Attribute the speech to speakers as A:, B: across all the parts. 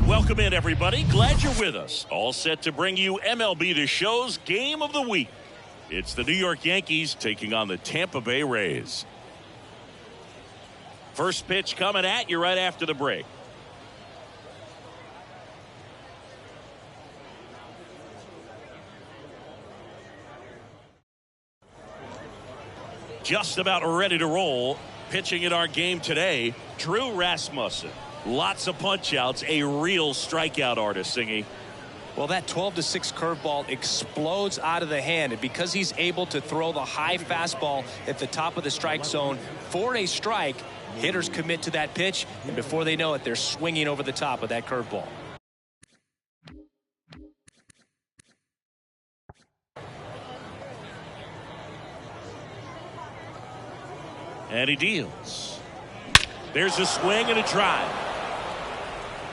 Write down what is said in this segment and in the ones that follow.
A: Welcome in, everybody. Glad you're with us. All set to bring you MLB The Show's Game of the Week. It's the New York Yankees taking on the Tampa Bay Rays. First pitch coming at you right after the break. Just about ready to roll. Pitching in our game today, Drew Rasmussen. Lots of punch-outs, a real strikeout artist, Singy.
B: Well, that 12-6 curveball explodes out of the hand, and because he's able to throw the high fastball at the top of the strike zone for a strike, hitters commit to that pitch, and before they know it, they're swinging over the top of that curveball.
A: And he deals. There's a swing and a drive.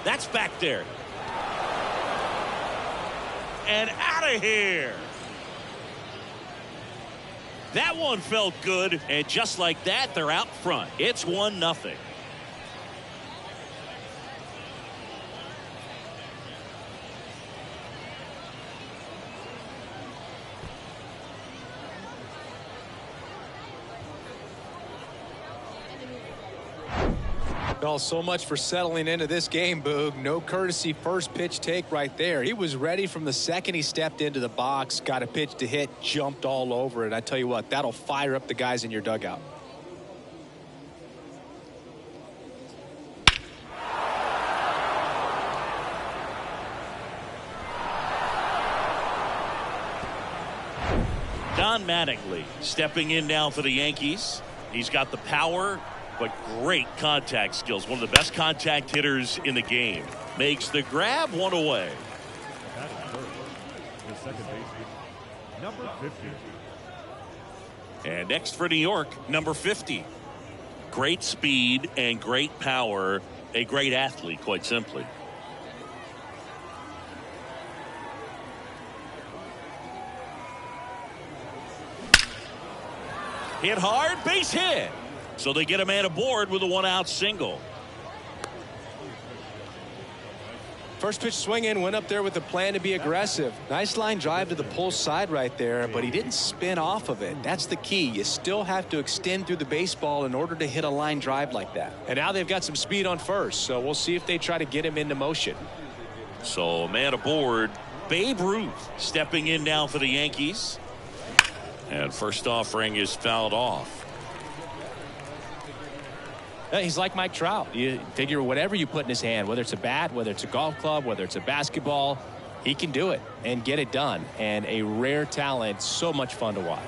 A: That's back there. And out of here. That one felt good, and just like that, they're out front. It's 1-0.
B: Well, so much for settling into this game, Boog. No courtesy first pitch take right there. He was ready from the second he stepped into the box, got a pitch to hit, jumped all over it. I tell you what, that'll fire up the guys in your dugout.
A: Don Mattingly stepping in now for the Yankees. He's got the power, but great contact skills. One of the best contact hitters in the game. Makes the grab, one away.
C: The second baseman, number 50.
A: And next for New York, number 50. Great speed and great power. A great athlete, quite simply. Hit hard, base hit. So they get a man aboard with a one-out single.
B: First pitch swinging, went up there with a plan to be aggressive. Nice line drive to the pull side right there, but he didn't spin off of it. That's the key. You still have to extend through the baseball in order to hit a line drive like that. And now they've got some speed on first, so we'll see if they try to get him into motion.
A: So man aboard. Babe Ruth stepping in now for the Yankees. And first offering is fouled off.
B: He's like Mike Trout. You figure whatever you put in his hand, whether it's a bat, whether it's a golf club, whether it's a basketball, he can do it and get it done. And a rare talent, so much fun to watch.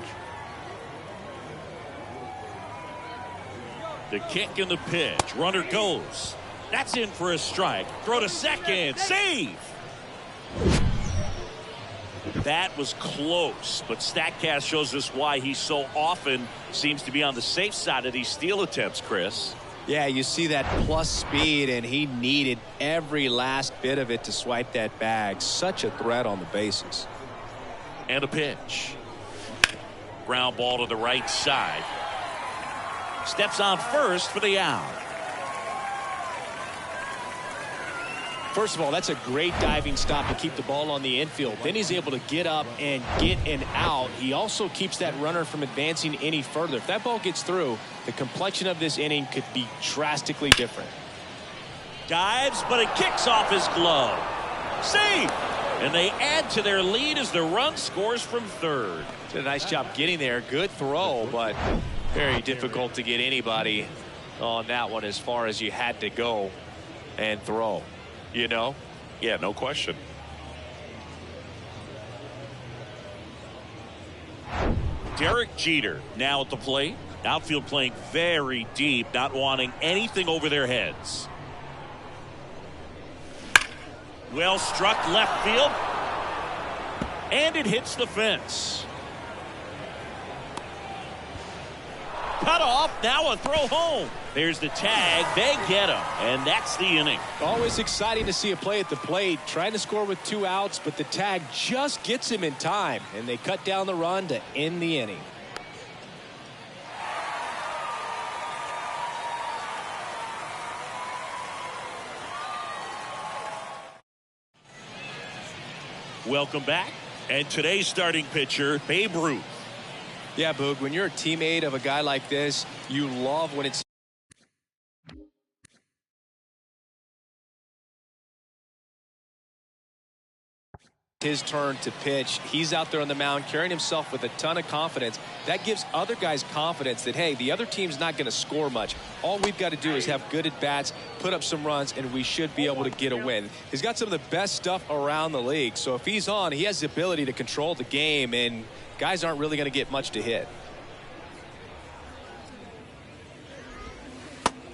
A: The kick and the pitch. Runner goes. That's in for a strike. Throw to second. Save. That was close, but StatCast shows us why he so often seems to be on the safe side of these steal attempts, Chris.
B: Yeah, you see that plus speed, and he needed every last bit of it to swipe that bag. Such a threat on the bases.
A: And a pitch. Ground ball to the right side. Steps on first for the out.
B: First of all, that's a great diving stop to keep the ball on the infield. Then he's able to get up and get an out. He also keeps that runner from advancing any further. If that ball gets through, the complexion of this inning could be drastically different.
A: Dives, but it kicks off his glove. Save! And they add to their lead as the run scores from third.
B: Did a nice job getting there. Good throw, but very difficult to get anybody on that one as far as you had to go and throw. You know?
A: Yeah, no question. Derek Jeter now at the plate. Outfield playing very deep, not wanting anything over their heads. Well struck left field. And it hits the fence. Cut off, now a throw home. There's the tag, they get him, and that's the inning.
B: Always exciting to see a play at the plate, trying to score with 2 outs, but the tag just gets him in time, and they cut down the run to end the inning.
A: Welcome back. And today's starting pitcher, Babe Ruth.
B: Yeah, Boog, when you're a teammate of a guy like this, you love when it's his turn to pitch. He's out there on the mound carrying himself with a ton of confidence. That gives other guys confidence that, hey, the other team's not going to score much. All we've got to do is have good at-bats, put up some runs, and we should be able to get a win. He's got some of the best stuff around the league. So if he's on, he has the ability to control the game, and guys aren't really going to get much to hit.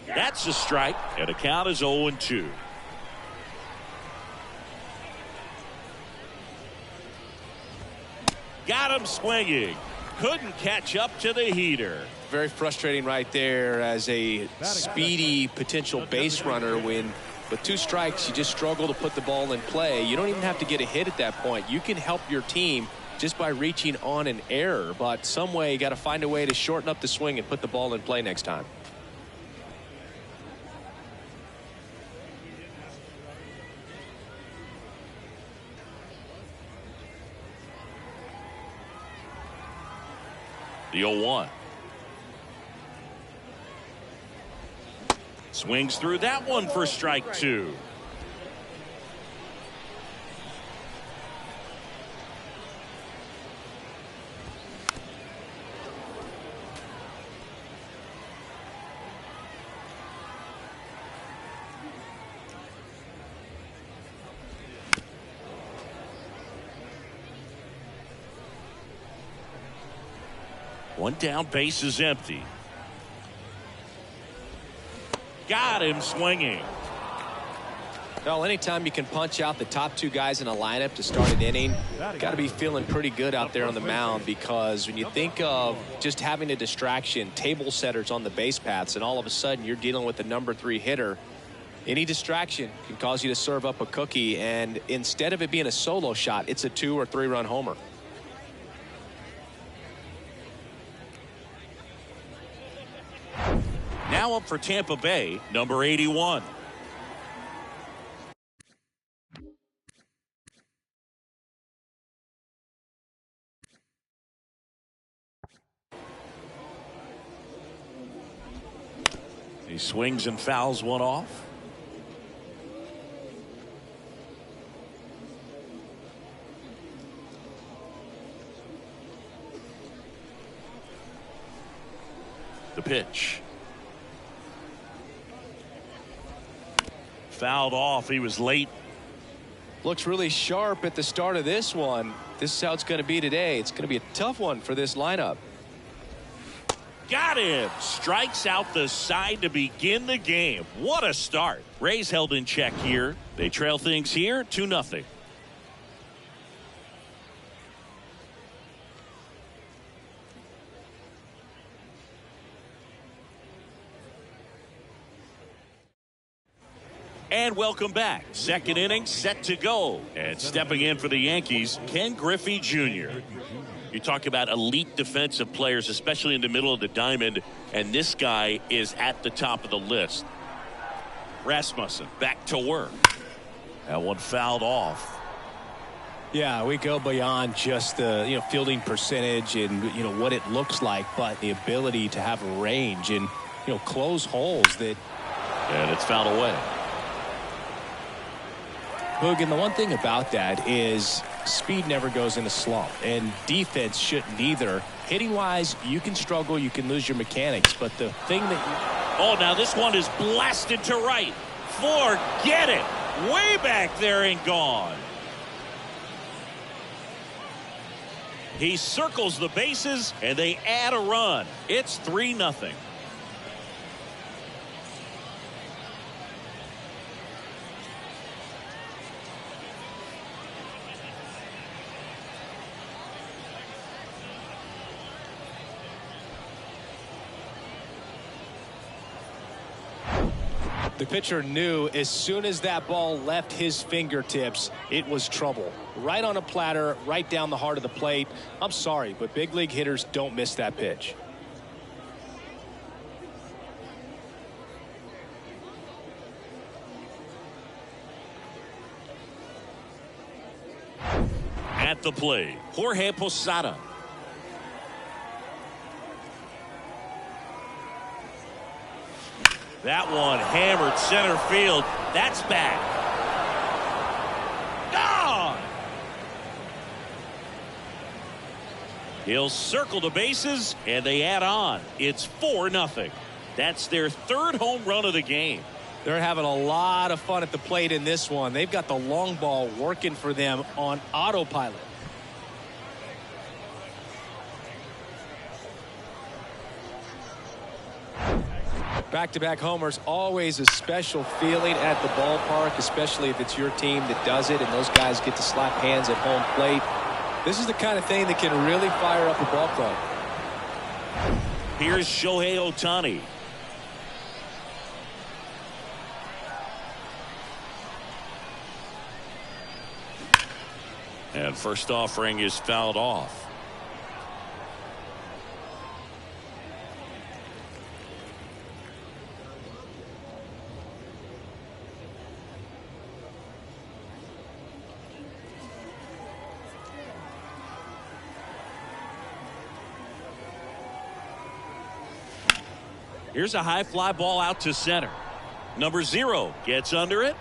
A: That's a strike, and the count is 0-2. Got him swinging. Couldn't catch up to the heater.
B: Very frustrating right there as a speedy potential base runner when with 2 strikes you just struggle to put the ball in play. You don't even have to get a hit at that point. You can help your team just by reaching on an error, but some way you got to find a way to shorten up the swing and put the ball in play next time.
A: The 0-1. Swings through that one for strike 2. One down, base is empty. Got him swinging.
B: Well, anytime you can punch out the top 2 guys in a lineup to start an inning, got to be feeling pretty good out there on the mound, because when you think of just having a distraction, table setters on the base paths, and all of a sudden you're dealing with the number 3 hitter, any distraction can cause you to serve up a cookie, and instead of it being a solo shot, it's a 2 or 3 run homer.
A: Now up for Tampa Bay, number 81. He swings and fouls one off. The pitch. Fouled off. He was late.
B: Looks really sharp at the start of this one. This is how it's going to be today. It's going to be a tough one for this lineup.
A: Got him. Strikes out the side to begin the game. What a start. Rays held in check here. They trail things here 2-0. And welcome back. Second inning set to go. And stepping in for the Yankees, Ken Griffey Jr. You talk about elite defensive players, especially in the middle of the diamond, and this guy is at the top of the list. Rasmussen back to work. That one fouled off.
B: Yeah, we go beyond just the fielding percentage and what it looks like, but the ability to have range and close holes that.
A: And it's fouled away.
B: Boog, and the one thing about that is speed never goes in a slump, and defense shouldn't either. Hitting wise, you can struggle, you can lose your mechanics, but the thing that
A: oh, now this one is blasted to right. Forget it. Way back there and gone. He circles the bases and they add a run. It's 3-0.
B: the pitcher knew as soon as that ball left his fingertips, it was trouble. Right on a platter, right down the heart of the plate. I'm sorry, but big league hitters don't miss that pitch.
A: at the plate, Jorge Posada. That one hammered center field. That's back. Gone. He'll circle the bases, and they add on. It's 4-0. That's their third home run of the game.
B: They're having a lot of fun at the plate in this one. They've got the long ball working for them on autopilot. Back-to-back homers, always a special feeling at the ballpark, especially if it's your team that does it and those guys get to slap hands at home plate. This is the kind of thing that can really fire up a ball club.
A: Here's Shohei Ohtani. And first offering is fouled off. Here's a high fly ball out to center. Number 0 gets under it.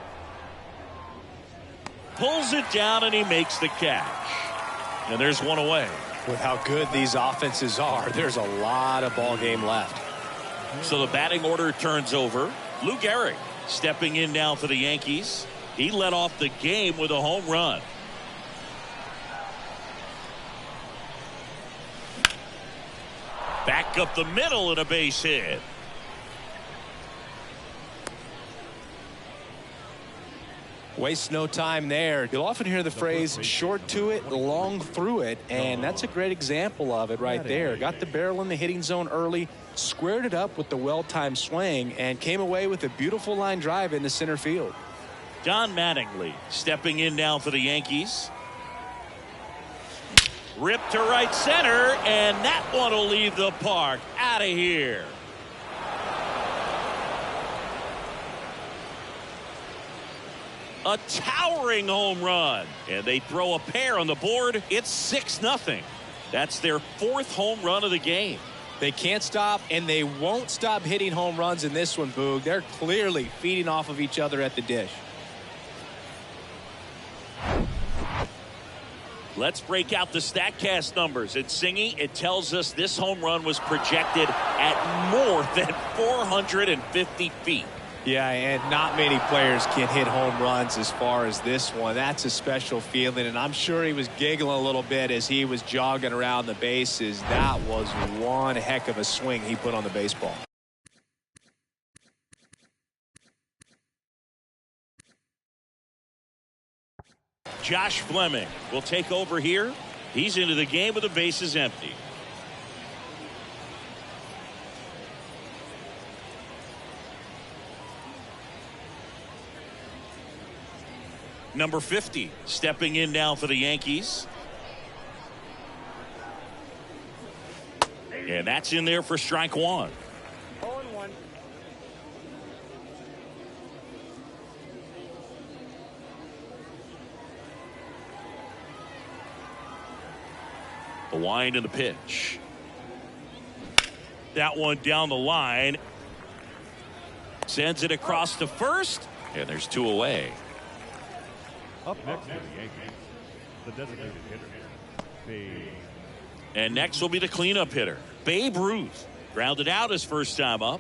A: Pulls it down, and he makes the catch. And there's one away.
B: With how good these offenses are, there's a lot of ball game left.
A: So the batting order turns over. Lou Gehrig stepping in now for the Yankees. He led off the game with a home run. Back up the middle and a base hit.
B: Waste no time there. You'll often hear the phrase short to it, long through it, and that's a great example of it right there. Got the barrel in the hitting zone early, squared it up with the well-timed swing, and came away with a beautiful line drive into center field.
A: Don Mattingly stepping in now for the Yankees. Ripped to right center, and that one will leave the park. Out of here. A towering home run, and they throw a pair on the board. It's 6-0. That's their 4th home run of the game.
B: They can't stop, and they won't stop hitting home runs in this one, Boog. They're clearly feeding off of each other at the dish.
A: Let's break out the StatCast numbers. It's Singy. It tells us this home run was projected at more than 450 feet.
B: Yeah, and not many players can hit home runs as far as this one. That's a special feeling, and I'm sure he was giggling a little bit as he was jogging around the bases. That was one heck of a swing he put on the baseball.
A: Josh Fleming will take over here. He's into the game with the bases empty. Number 50 stepping in now for the Yankees. And that's in there for strike 1.
D: 0-1.
A: The wind and the pitch. That one down the line. Sends it across to first. And there's 2 away.
C: Up next for the Yankees, the designated hitter, Babe.
A: And next will be the cleanup hitter, Babe Ruth. Grounded out his first time up.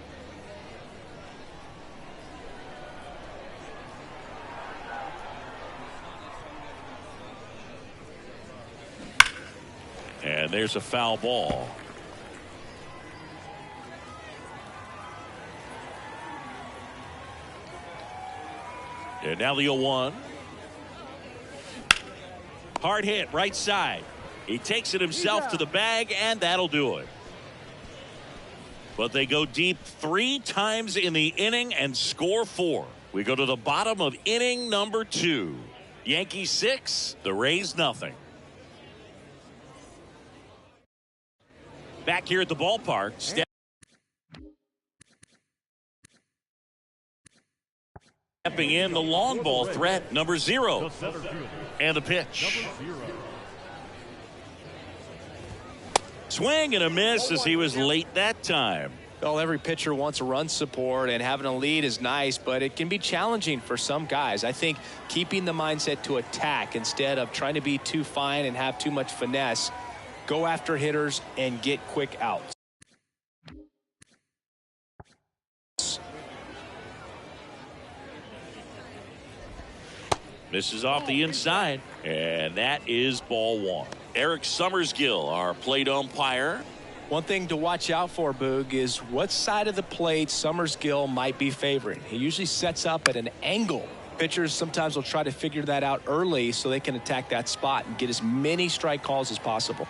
A: And there's a foul ball. And now the 0-1. Hard hit right side. He takes it himself to the bag, and that'll do it. But they go deep 3 times in the inning and score 4. We go to the bottom of inning number 2. Yankees 6, the Rays nothing. Back here at the ballpark. Stepping in the long ball threat, number 0. And the pitch. Swing and a miss as he was late that time.
B: Well, every pitcher wants a run support, and having a lead is nice, but it can be challenging for some guys. I think keeping the mindset to attack instead of trying to be too fine and have too much finesse, go after hitters and get quick outs.
A: Misses off the inside, and that is ball one. Eric Summersgill, our plate umpire.
B: One thing to watch out for, Boog, is what side of the plate Summersgill might be favoring. He usually sets up at an angle. Pitchers sometimes will try to figure that out early so they can attack that spot and get as many strike calls as possible.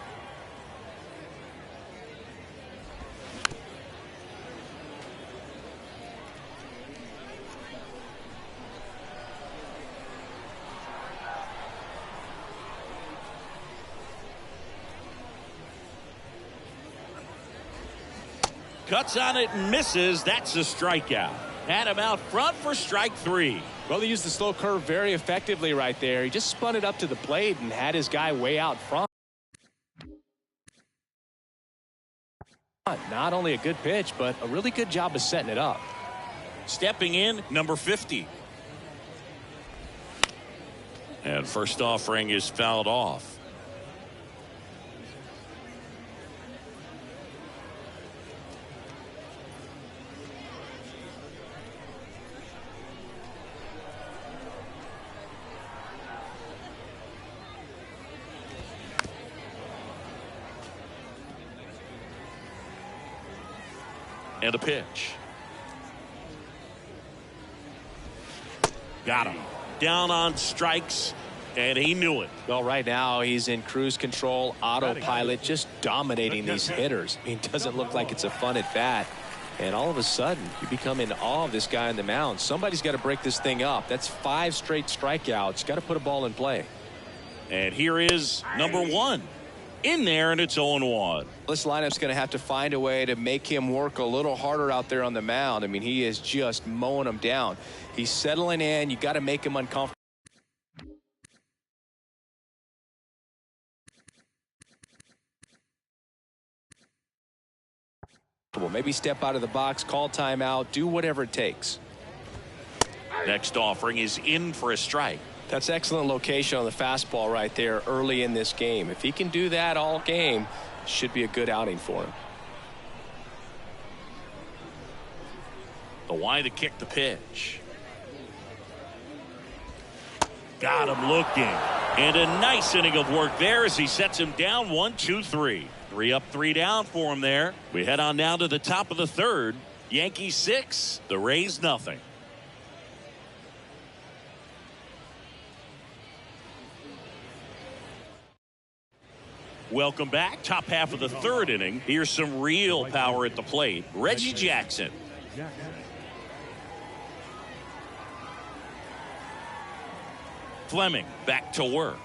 A: Cuts on it and misses. That's a strikeout. Had him out front for strike three.
B: Well, he used the slow curve very effectively right there. He just spun it up to the plate and had his guy way out front. Not only a good pitch, but a really good job of setting it up.
A: Stepping in, number 50. And first offering is fouled off. And a pitch. Got him. Down on strikes, and he knew it.
B: Well, right now he's in cruise control, autopilot, just dominating these hitters. I mean, it doesn't look like it's a fun at bat. And all of a sudden, you become in awe of this guy on the mound. Somebody's got to break this thing up. That's 5 straight strikeouts. Got to put a ball in play.
A: And here is number 1. In there, and it's 0-1.
B: This lineup's going to have to find a way to make him work a little harder out there on the mound. I mean, he is just mowing them down. He's settling in. You got to make him uncomfortable. Maybe step out of the box, call timeout, do whatever it takes.
A: Next offering is in for a strike.
B: That's excellent location on the fastball right there early in this game. If he can do that all game, should be a good outing for him.
A: The wide to kick the pitch. Got him looking. And a nice inning of work there as he sets him down 1-2-3. 3 up, 3 down for him there. We head on down to the top of the third. Yankees 6, the Rays nothing. Welcome back. Top half of the third inning. Here's some real power at the plate. Reggie Jackson. Fleming back to work.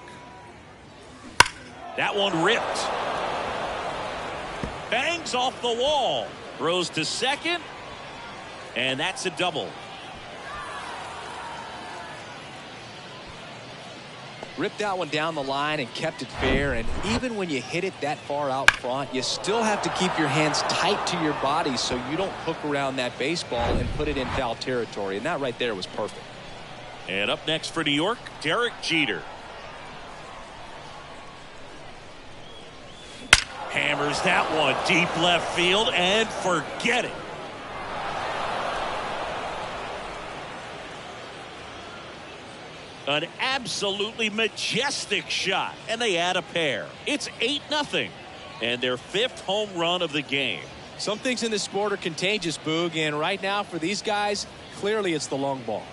A: That one ripped. Bangs off the wall. Throws to second. And that's a double.
B: Ripped that one down the line and kept it fair. And even when you hit it that far out front, you still have to keep your hands tight to your body so you don't hook around that baseball and put it in foul territory. And that right there was perfect.
A: And up next for New York, Derek Jeter. Hammers that one deep left field and forget it. An absolutely majestic shot, and they add a pair. It's 8-0, and their 5th home run of the game.
B: Some things in this sport are contagious, Boog, and right now for these guys, clearly it's the long ball.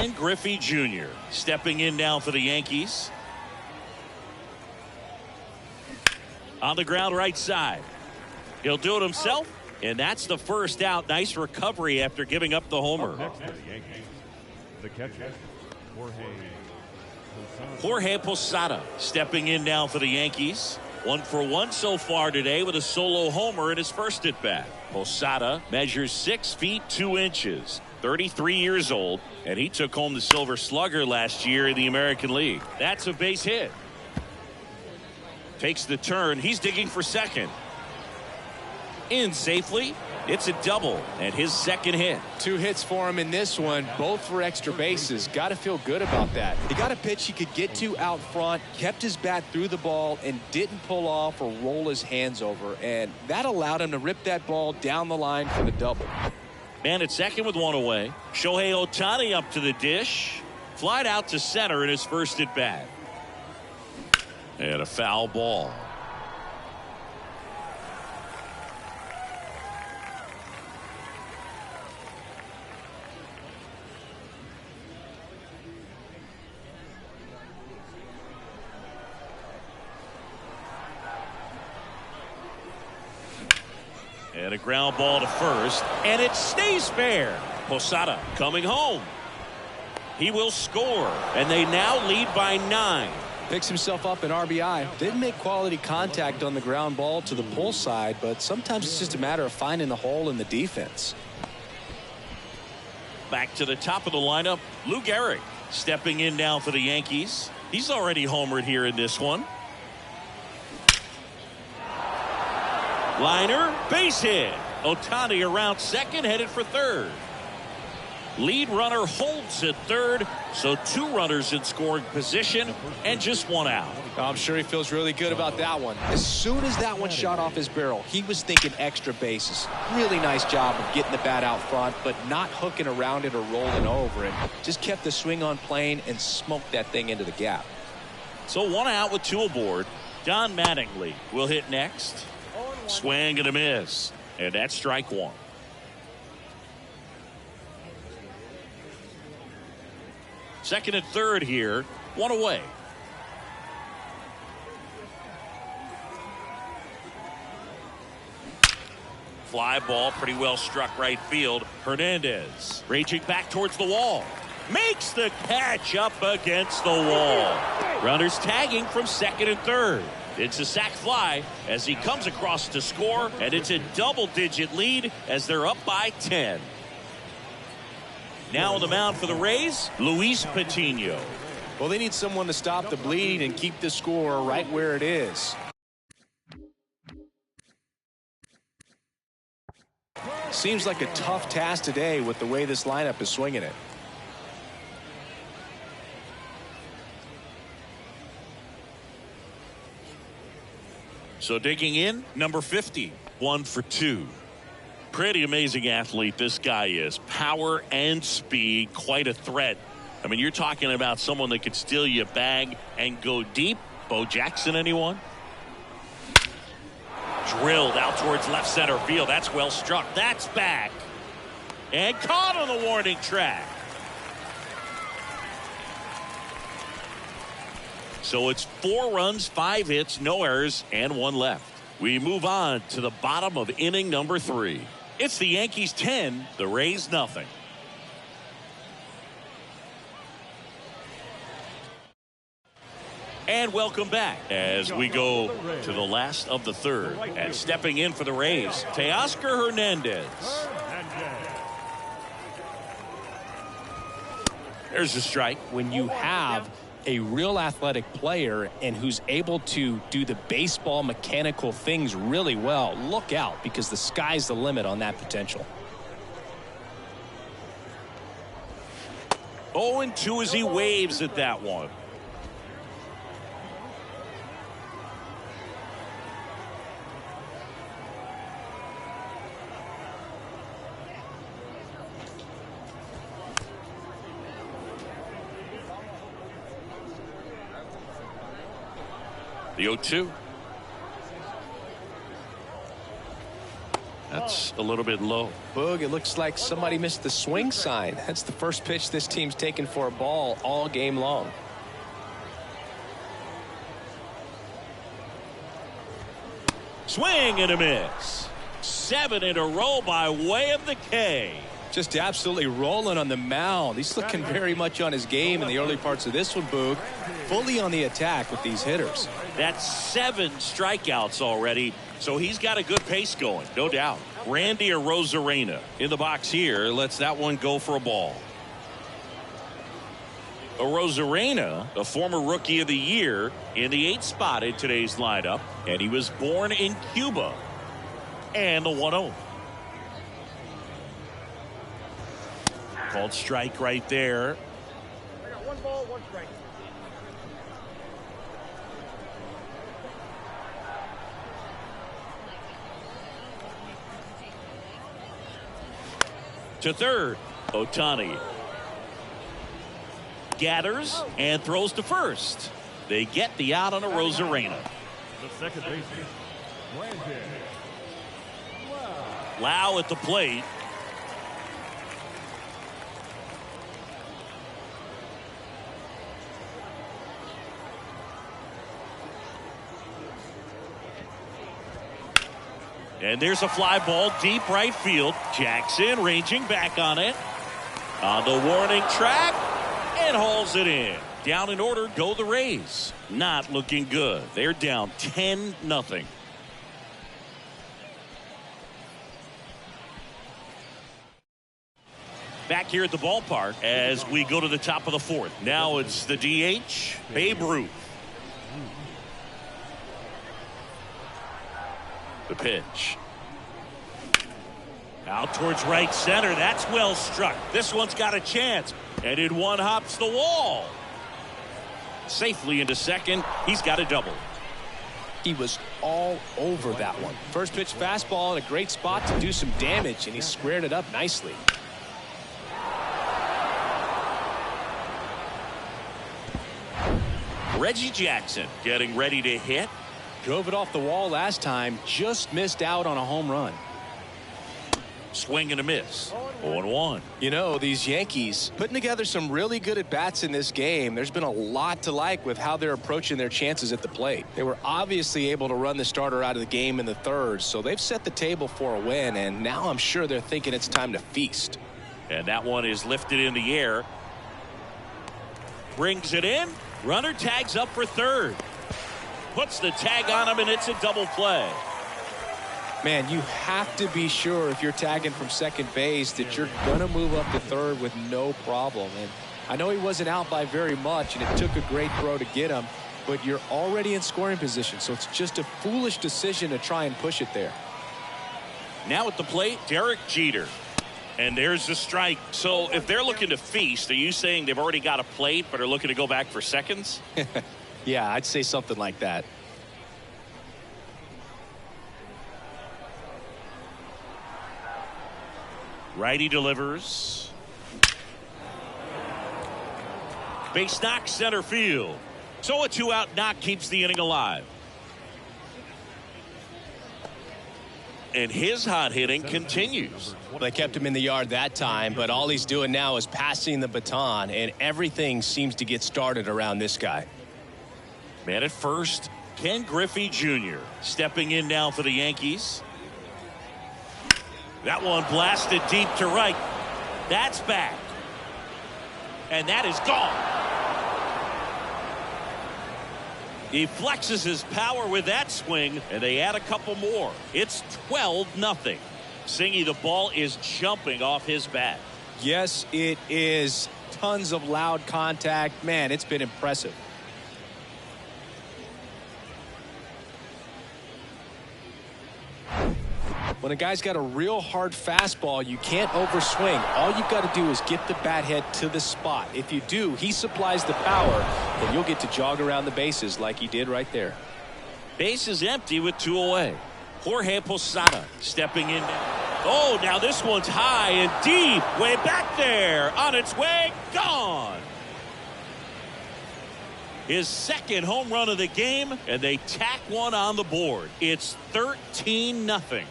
A: Ken Griffey Jr. stepping in now for the Yankees. On the ground right side. He'll do it himself, and that's the first out. Nice recovery after giving up the homer.
C: Next for the Yankees, the catcher,
A: Jorge Posada stepping in now for the Yankees. 1 for 1 so far today with a solo homer in his first at bat. Posada measures 6 feet 2 inches, 33 years old, and he took home the Silver Slugger last year in the American League. That's a base hit. Takes the turn. He's digging for second. In safely. It's a double and his second hit.
B: 2 hits for him in this one, both for extra bases. Got to feel good about that. He got a pitch he could get to out front, kept his bat through the ball, and didn't pull off or roll his hands over. And that allowed him to rip that ball down the line for the double.
A: Man at second with 1 away. Shohei Ohtani up to the dish. Flied out to center in his first at bat. And a foul ball. And a ground ball to first, and it stays fair. Posada coming home. He will score, and they now lead by 9.
B: Picks himself up an RBI. Didn't make quality contact on the ground ball to the pull side, but sometimes it's just a matter of finding the hole in the defense.
A: Back to the top of the lineup, Lou Gehrig stepping in now for the Yankees. He's already homered here in this one. Liner, base hit. Ohtani around second, headed for third. Lead runner holds at third, so 2 runners in scoring position and just 1 out.
B: I'm sure he feels really good about that one. As soon as that one shot off his barrel, he was thinking extra bases. Really nice job of getting the bat out front, but not hooking around it or rolling over it. Just kept the swing on plane and smoked that thing into the gap.
A: So 1 out with 2 aboard. Don Mattingly will hit next. Swing and a miss, and that's strike 1. Second and third here, 1 away. Fly ball, pretty well struck right field. Hernandez raging back towards the wall. Makes the catch up against the wall. Runners tagging from second and third. It's a sac fly as he comes across to score, and it's a double-digit lead as they're up by 10. Now on the mound for the Rays, Luis Patino.
B: Well, they need someone to stop the bleed and keep the score right where it is. Seems like a tough task today with the way this lineup is swinging it.
A: So digging in, number 50, 1 for 2. Pretty amazing athlete this guy is. Power and speed, quite a threat. I mean, you're talking about someone that could steal you a bag and go deep. Bo Jackson, anyone? Drilled out towards left center field. That's well struck. That's back. And caught on the warning track. So it's 4 runs, 5 hits, no errors, and 1 left. We move on to the bottom of inning number 3. It's the Yankees 10, the Rays nothing. And welcome back as we go to the last of the third. And stepping in for the Rays, Teoscar Hernandez. There's a strike.
B: When you have a real athletic player and who's able to do the baseball mechanical things really well, look out, because the sky's the limit on that potential.
A: 0-2 as he waves at that one. The 0-2. That's a little bit low.
B: Boog, it looks like somebody missed the swing sign. That's the first pitch this team's taken for a ball all game long.
A: Swing and a miss. 7 in a row by way of the K.
B: Just absolutely rolling on the mound. He's looking very much on his game in the early parts of this one, Boog. Fully on the attack with these hitters.
A: That's 7 strikeouts already, so he's got a good pace going, no doubt. Randy Arozarena in the box here lets that one go for a ball. Arozarena, a former Rookie of the Year, in the 8th spot in today's lineup, and he was born in Cuba. And the 1-0. Called strike right there.
D: I got 1 ball, 1 strike.
A: To third, Ohtani gathers and throws to first. They get the out on Arozarena.
C: The second baseman, Brandon
A: Lau at the plate. And there's a fly ball deep right field. Jackson ranging back on it. On the warning track. And hauls it in. Down in order go the Rays. Not looking good. They're down 10-0. Back here at the ballpark as we go to the top of the 4th. Now it's the DH, Babe Ruth. The pitch. Out towards right center. That's well struck. This one's got a chance. And in one hops the wall. Safely into second. He's got a double.
B: He was all over that one. First pitch fastball in a great spot to do some damage, and he squared it up nicely.
A: Reggie Jackson getting ready to hit.
B: Drove it off the wall last time, just missed out on a home run.
A: Swing and a miss. 0-1.
B: You know, these Yankees putting together some really good at-bats in this game. There's been a lot to like with how they're approaching their chances at the plate. They were obviously able to run the starter out of the game in the 3rd, so they've set the table for a win, and now I'm sure they're thinking it's time to feast.
A: And that one is lifted in the air. Brings it in. Runner tags up for 3rd. Puts the tag on him, and it's a double play.
B: Man, you have to be sure if you're tagging from second base that you're going to move up to 3rd with no problem. And I know he wasn't out by very much, and it took a great throw to get him, but you're already in scoring position, so it's just a foolish decision to try and push it there.
A: Now at the plate, Derek Jeter. And there's the strike. So if they're looking to feast, are you saying they've already got a plate but are looking to go back for seconds?
B: Yeah, I'd say something like that.
A: Righty delivers. Base knock center field. So a 2-out knock keeps the inning alive. And his hot hitting continues.
E: Well, they kept him in the yard that time, but all he's doing now is passing the baton, and everything seems to get started around this guy.
A: Man at first, Ken Griffey Jr. stepping in now for the Yankees. That one blasted deep to right. That's back. And that is gone. He flexes his power with that swing, and they add a couple more. It's 12-0. Singy, the ball is jumping off his bat.
B: Yes, it is. Tons of loud contact. Man, it's been impressive. When a guy's got a real hard fastball, you can't overswing. All you've got to do is get the bat head to the spot. If you do, he supplies the power, and you'll get to jog around the bases like he did right there.
A: Base is empty with 2 away. Jorge Posada stepping in. Oh, now this one's high and deep. Way back there. On its way. Gone. His second home run of the game, and they tack one on the board. It's 13-0.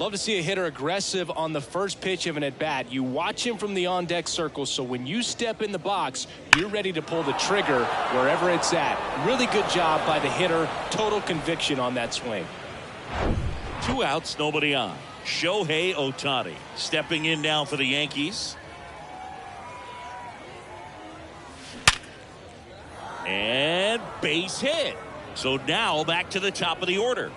B: Love to see a hitter aggressive on the first pitch of an at-bat. You watch him from the on-deck circle, so when you step in the box, you're ready to pull the trigger wherever it's at. Really good job by the hitter. Total conviction on that swing.
A: 2 outs, nobody on. Shohei Ohtani stepping in now for the Yankees. And base hit. So now back to the top of the order.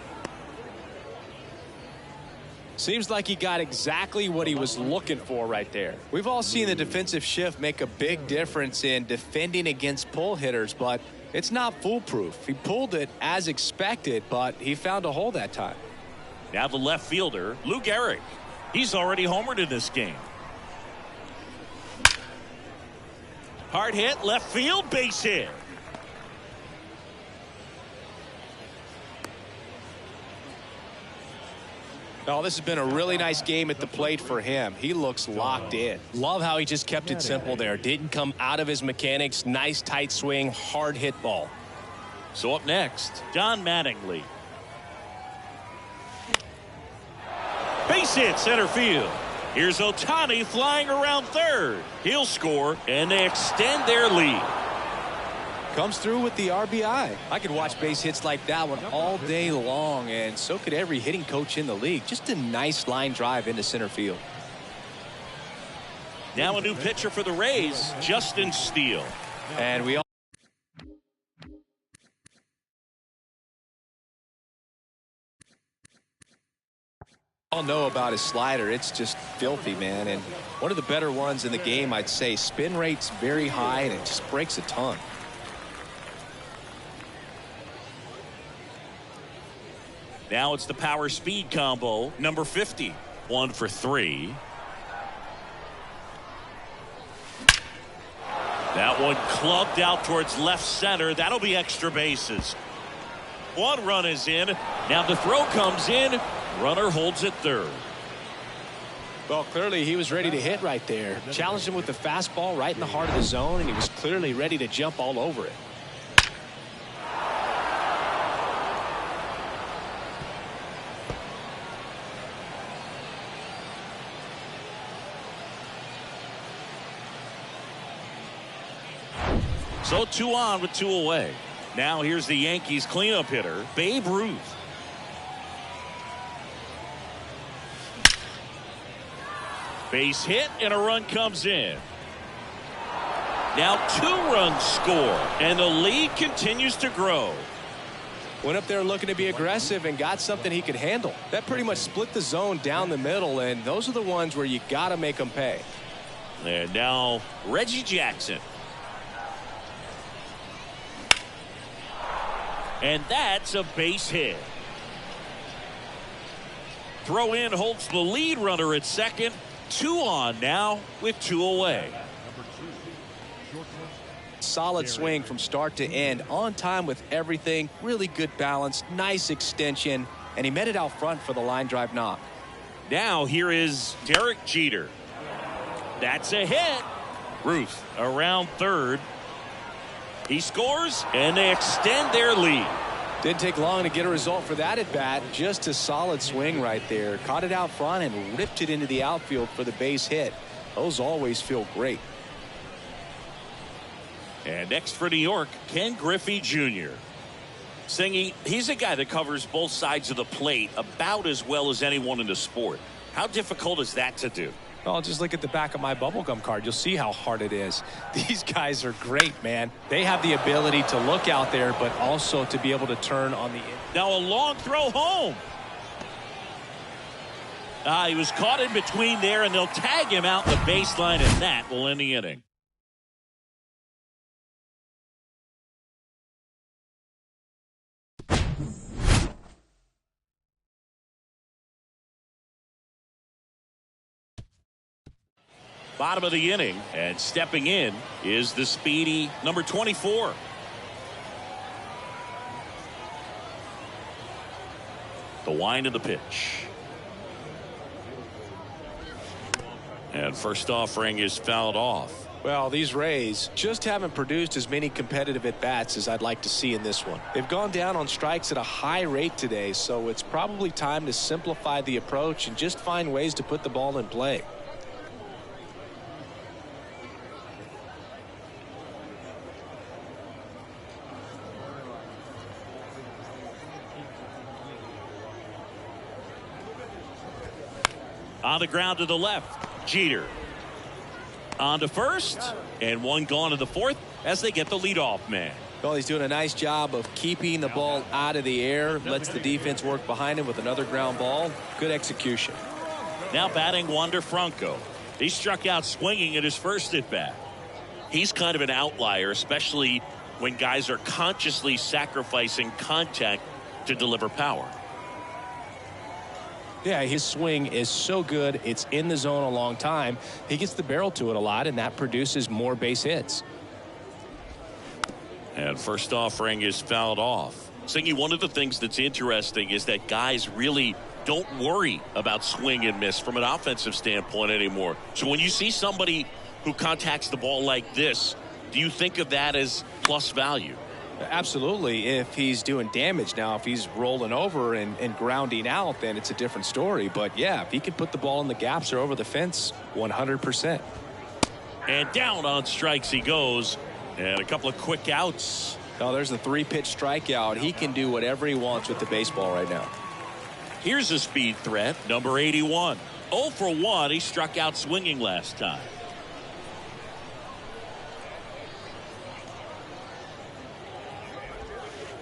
B: Seems like he got exactly what he was looking for right there. We've all seen the defensive shift make a big difference in defending against pull hitters, but it's not foolproof. He pulled it as expected, but he found a hole that time.
A: Now the left fielder, Lou Gehrig. He's already homered in this game. Hard hit, left field, base hit.
B: Oh, this has been a really nice game at the plate for him. He looks locked in.
E: Love how he just kept it simple there. Didn't come out of his mechanics. Nice tight swing, hard hit ball.
A: So up next, Don Mattingly. Base hit center field. Here's Ohtani flying around third. He'll score, and they extend their lead.
B: Comes through with the RBI. I could watch base hits like that one all day long, and so could every hitting coach in the league. Just a nice line drive into center field.
A: Now a new pitcher for the Rays, Justin Steele.
B: And we all know about his slider. It's just filthy, man, and one of the better ones in the game, I'd say. Spin rate's very high, and it just breaks a ton.
A: Now it's the power speed combo, number 50. 1 for 3. That one clubbed out towards left center. That'll be extra bases. 1 run is in. Now the throw comes in. Runner holds it third.
B: Well, clearly he was ready to hit right there. Challenged him with the fastball right in the heart of the zone, and he was clearly ready to jump all over it.
A: So 2 on with 2 away. Now here's the Yankees cleanup hitter, Babe Ruth. Base hit and a run comes in. Now 2 runs score and the lead continues to grow.
B: Went up there looking to be aggressive and got something he could handle. That pretty much split the zone down the middle, and those are the ones where you got to make them pay.
A: And now Reggie Jackson. And that's a base hit. Throw in holds the lead runner at second. 2 on now with 2 away.
B: Solid swing from start to end. On time with everything. Really good balance. Nice extension. And he met it out front for the line drive knock.
A: Now here is Derek Jeter. That's a hit. Ruth around third. He scores, and they extend their lead.
B: Didn't take long to get a result for that at bat. Just a solid swing right there. Caught it out front and ripped it into the outfield for the base hit. Those always feel great.
A: And next for New York, Ken Griffey Jr. Singy, he's a guy that covers both sides of the plate about as well as anyone in the sport. How difficult is that to do?
B: Well, just look at the back of my bubblegum card. You'll see how hard it is. These guys are great, man. They have the ability to look out there, but also to be able to turn on the in.
A: Now a long throw home. He was caught in between there, and they'll tag him out the baseline, and that will end the inning. Bottom of the inning, and stepping in is the speedy number 24. The wind of the pitch. And first offering is fouled off.
B: Well, these Rays just haven't produced as many competitive at-bats as I'd like to see in this one. They've gone down on strikes at a high rate today, so it's probably time to simplify the approach and just find ways to put the ball in play.
A: On the ground to the left, Jeter. On to first, and one gone to the fourth as they get the leadoff man.
B: Well, he's doing a nice job of keeping the ball out of the air, lets the defense work behind him with another ground ball. Good execution.
A: Now batting Wander Franco. He struck out swinging at his first at bat. He's kind of an outlier, especially when guys are consciously sacrificing contact to deliver power.
E: Yeah, his swing is so good. It's in the zone a long time. He gets the barrel to it a lot, and that produces more base hits.
A: And first offering is fouled off. Singy, one of the things that's interesting is that guys really don't worry about swing and miss from an offensive standpoint anymore. So when you see somebody who contacts the ball like this, do you think of that as plus value?
B: Absolutely, if he's doing damage. Now, if he's rolling over and grounding out, then it's a different story. But, yeah, if he can put the ball in the gaps or over the fence, 100%.
A: And down on strikes he goes. And a couple of quick outs.
B: Oh, there's a 3-pitch strikeout. He can do whatever he wants with the baseball right now.
A: Here's a speed threat, number 81. 0 for 1. He struck out swinging last time.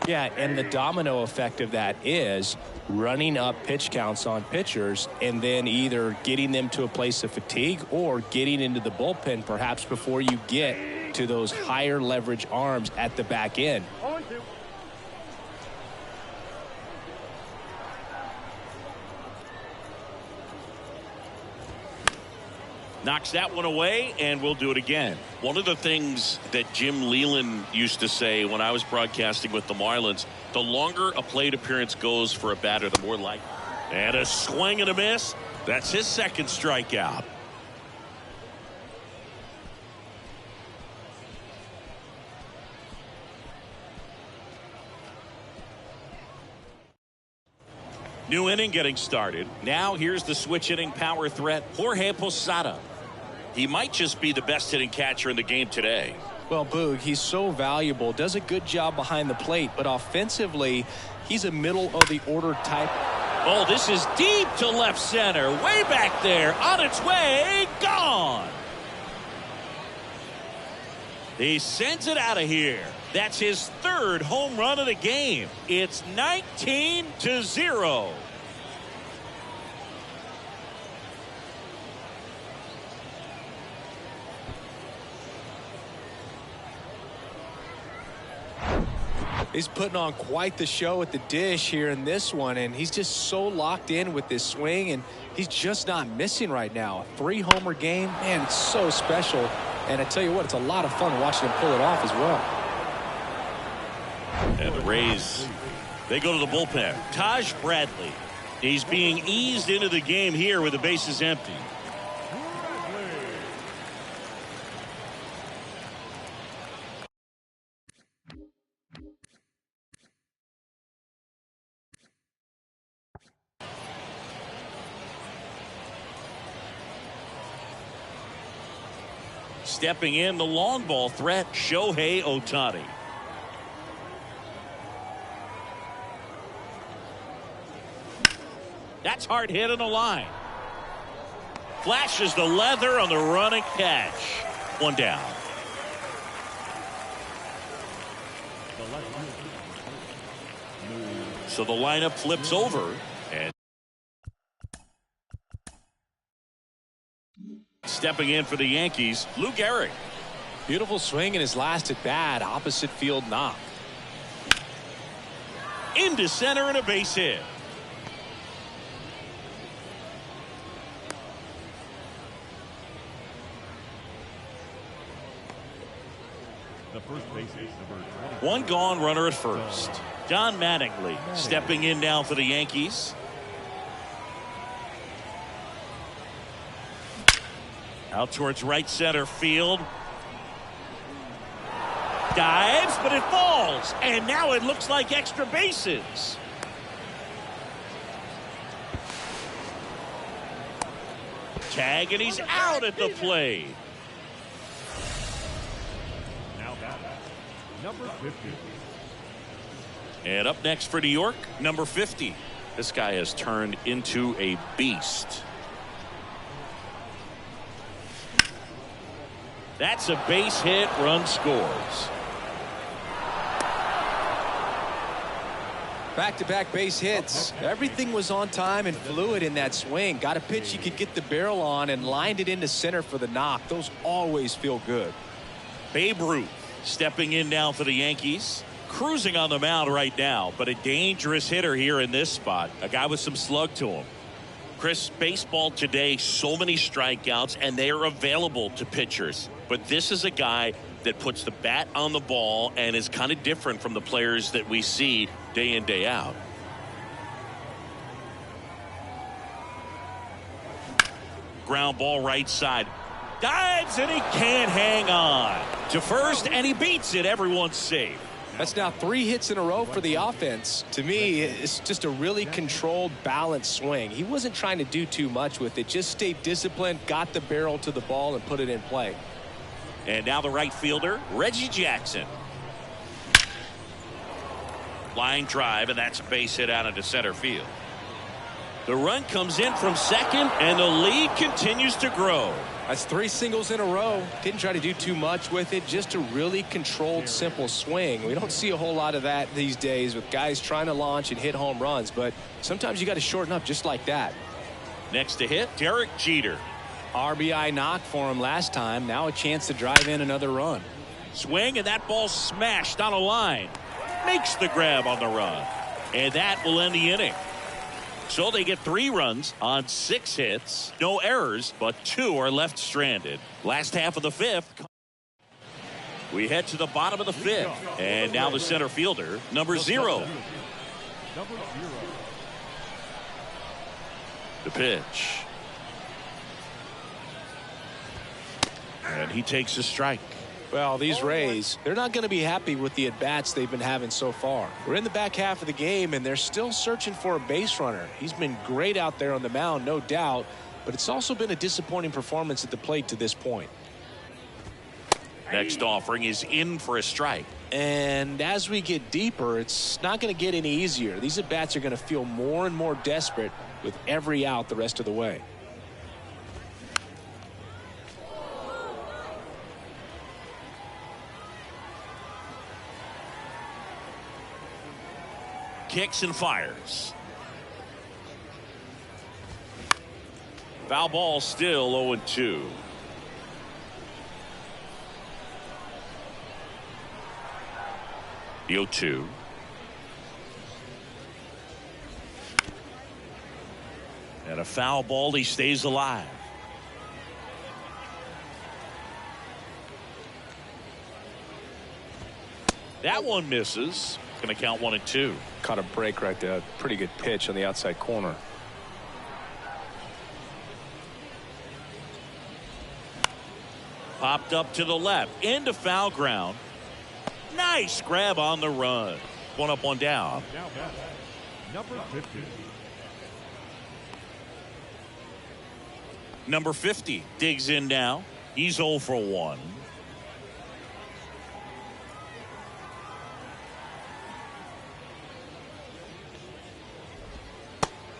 E: Yeah, and the domino effect of that is running up pitch counts on pitchers and then either getting them to a place of fatigue or getting into the bullpen perhaps before you get to those higher leverage arms at the back end.
D: 0-2.
A: Knocks that one away, and we'll do it again. One of the things that Jim Leland used to say when I was broadcasting with the Marlins, the longer a plate appearance goes for a batter, the more likely. And a swing and a miss. That's his second strikeout. New inning getting started. Now here's the switch hitting power threat, Jorge Posada. He might just be the best hitting catcher in the game today.
B: Well, Boog, he's so valuable, does a good job behind the plate, but offensively, he's a middle of the order type.
A: Oh, this is deep to left center, way back there, on its way, gone. He sends it out of here. That's his third home run of the game. It's 19-0.
B: He's putting on quite the show at the dish here in this one, and he's just so locked in with this swing, and he's just not missing right now. A 3-homer game, man, it's so special. And I tell you what, it's a lot of fun watching him pull it off as well.
A: And the Rays, they go to the bullpen. Taj Bradley. He's being eased into the game here with the bases empty. Stepping in, the long ball threat, Shohei Ohtani. That's hard hit on the line. Flashes the leather on the running catch. One down. So the lineup flips over. And stepping in for the Yankees, Lou Gehrig.
B: Beautiful swing in his last at bat, opposite field knock.
A: Into center and a base hit.
C: The first base is number 20.
A: One gone, runner at first. Don Mattingly stepping in now for the Yankees. Out towards right center field. Dives, but it falls. And now it looks like extra bases. Tag, and he's out at the plate.
C: Now that number 50.
A: And up next for New York, number 50. This guy has turned into a beast. That's a base hit, run scores.
B: Back-to-back base hits. Everything was on time and fluid in that swing. Got a pitch you could get the barrel on and lined it into center for the knock. Those always feel good.
A: Babe Ruth stepping in now for the Yankees. Cruising on the mound right now, but a dangerous hitter here in this spot. A guy with some slug to him. Chris, baseball today, so many strikeouts, and they are available to pitchers. But this is a guy that puts the bat on the ball and is kind of different from the players that we see day in, day out. Ground ball right side. Dives, and he can't hang on. To first, and he beats it. Everyone's safe.
B: That's now 3 hits in a row for the offense. To me, it's just a really controlled, balanced swing. He wasn't trying to do too much with it. Just stayed disciplined, got the barrel to the ball, and put it in play.
A: And now the right fielder, Reggie Jackson. Line drive, and that's a base hit out into center field. The run comes in from second, and the lead continues to grow.
B: That's 3 singles in a row. Didn't try to do too much with it. Just a really controlled, simple swing. We don't see a whole lot of that these days with guys trying to launch and hit home runs. But sometimes you got to shorten up just like that.
A: Next to hit, Derek Jeter.
B: RBI knock for him last time. Now a chance to drive in another run.
A: Swing, and that ball smashed on a line. Makes the grab on the run. And that will end the inning. So they get 3 runs on 6 hits. No errors, but 2 are left stranded. Last half of the 5th. We head to the bottom of the 5th. And now the center fielder, number 0. The pitch. And he takes a strike.
B: Well, these Rays, they're not going to be happy with the at-bats they've been having so far. We're in the back half of the game, and they're still searching for a base runner. He's been great out there on the mound, no doubt, but it's also been a disappointing performance at the plate to this point.
A: Next offering is in for a strike.
B: And as we get deeper, it's not going to get any easier. These at-bats are going to feel more and more desperate with every out the rest of the way.
A: Kicks and fires. Foul ball, still 0-2. The 0-2. And a foul ball, he stays alive. That one misses. Going to count 1-2.
E: Caught a break right there. Pretty good pitch on the outside corner.
A: Popped up to the left into foul ground. Nice grab on the run. 1 up, 1 down.
C: Now back, number 50.
A: Number 50 digs in now. He's 0 for 1.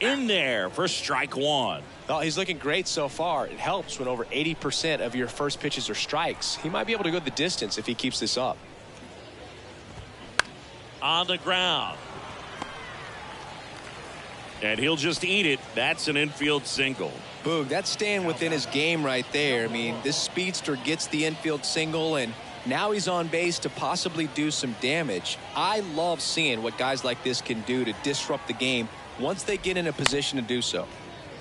A: In there for strike 1.
B: Oh, he's looking great so far. It helps when over 80% of your first pitches are strikes. He might be able to go the distance if he keeps this up.
A: On the ground. And he'll just eat it. That's an infield single.
B: Boog, that's staying within his game right there. I mean, this speedster gets the infield single, and now he's on base to possibly do some damage. I love seeing what guys like this can do to disrupt the game once they get in a position to do so.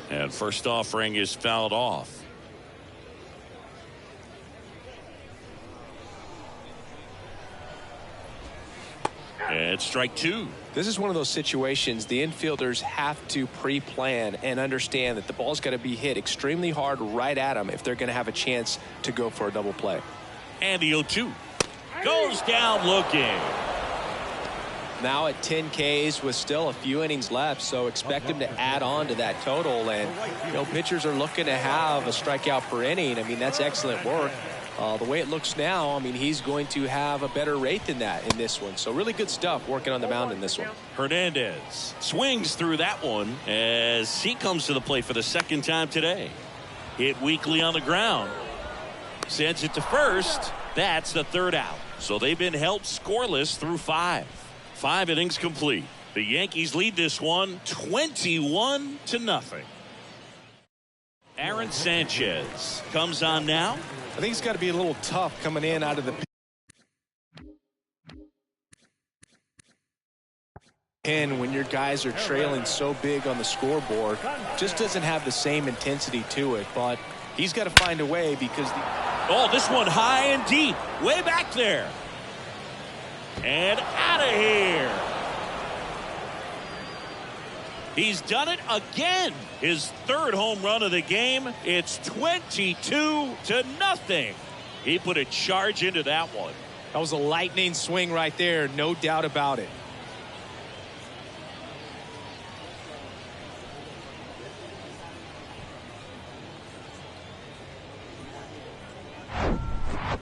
A: And first offering is fouled off. And strike 2.
B: This is one of those situations the infielders have to pre-plan and understand that the ball's got to be hit extremely hard right at them if they're going to have a chance to go for a double play.
A: And the 0-2. Goes down looking.
B: Now at 10 Ks with still a few innings left, so expect him to add on to that total. And, you know, pitchers are looking to have a strikeout per inning. I mean, that's excellent work. The way it looks now, I mean, he's going to have a better rate than that in this one. So really good stuff working on the mound in this one.
A: Hernandez swings through that one as he comes to the plate for the second time today. Hit weakly on the ground. Sends it to first. That's the third out. So they've been held scoreless through 5. 5 innings complete. The Yankees lead this one 21-0. Aaron Sanchez comes on now.
B: I think it's got to be a little tough coming in out of the pen when your guys are trailing so big on the scoreboard. Just doesn't have the same intensity to it, but he's got to find a way because
A: oh, this one high and deep, way back there. And out of here. He's done it again. His third home run of the game. It's 22-0. He put a charge into that one.
B: That was a lightning swing right there, no doubt about it.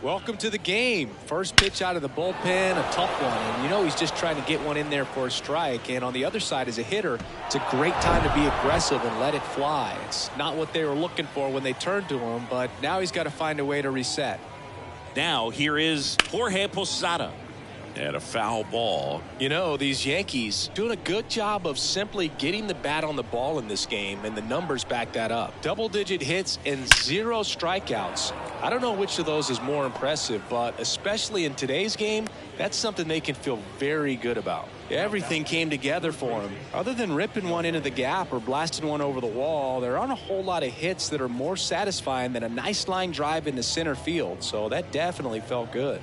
B: Welcome to the game. First pitch out of the bullpen, a tough one. And you know he's just trying to get one in there for a strike. And on the other side, as a hitter, it's a great time to be aggressive and let it fly. It's not what they were looking for when they turned to him, but now he's got to find a way to reset.
A: Now here is Jorge Posada. And a foul ball.
B: You know, these Yankees doing a good job of simply getting the bat on the ball in this game, and the numbers back that up. Double-digit hits and 0 strikeouts. I don't know which of those is more impressive, but especially in today's game, that's something they can feel very good about. Everything came together for him. Other than ripping one into the gap or blasting one over the wall, there aren't a whole lot of hits that are more satisfying than a nice line drive into center field, so that definitely felt good.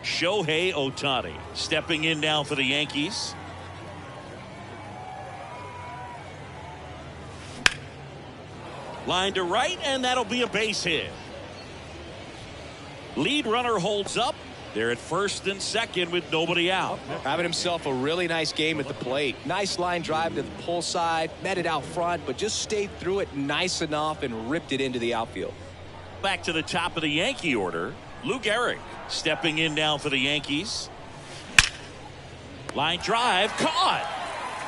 A: Shohei Ohtani stepping in now for the Yankees. Line to right, and that'll be a base hit. Lead runner holds up. They're at first and second with nobody out.
B: Having himself a really nice game at the plate. Nice line drive to the pull side, met it out front, but just stayed through it nice enough and ripped it into the outfield.
A: Back to the top of the Yankee order. Lou Gehrig stepping in now for the Yankees. Line drive caught.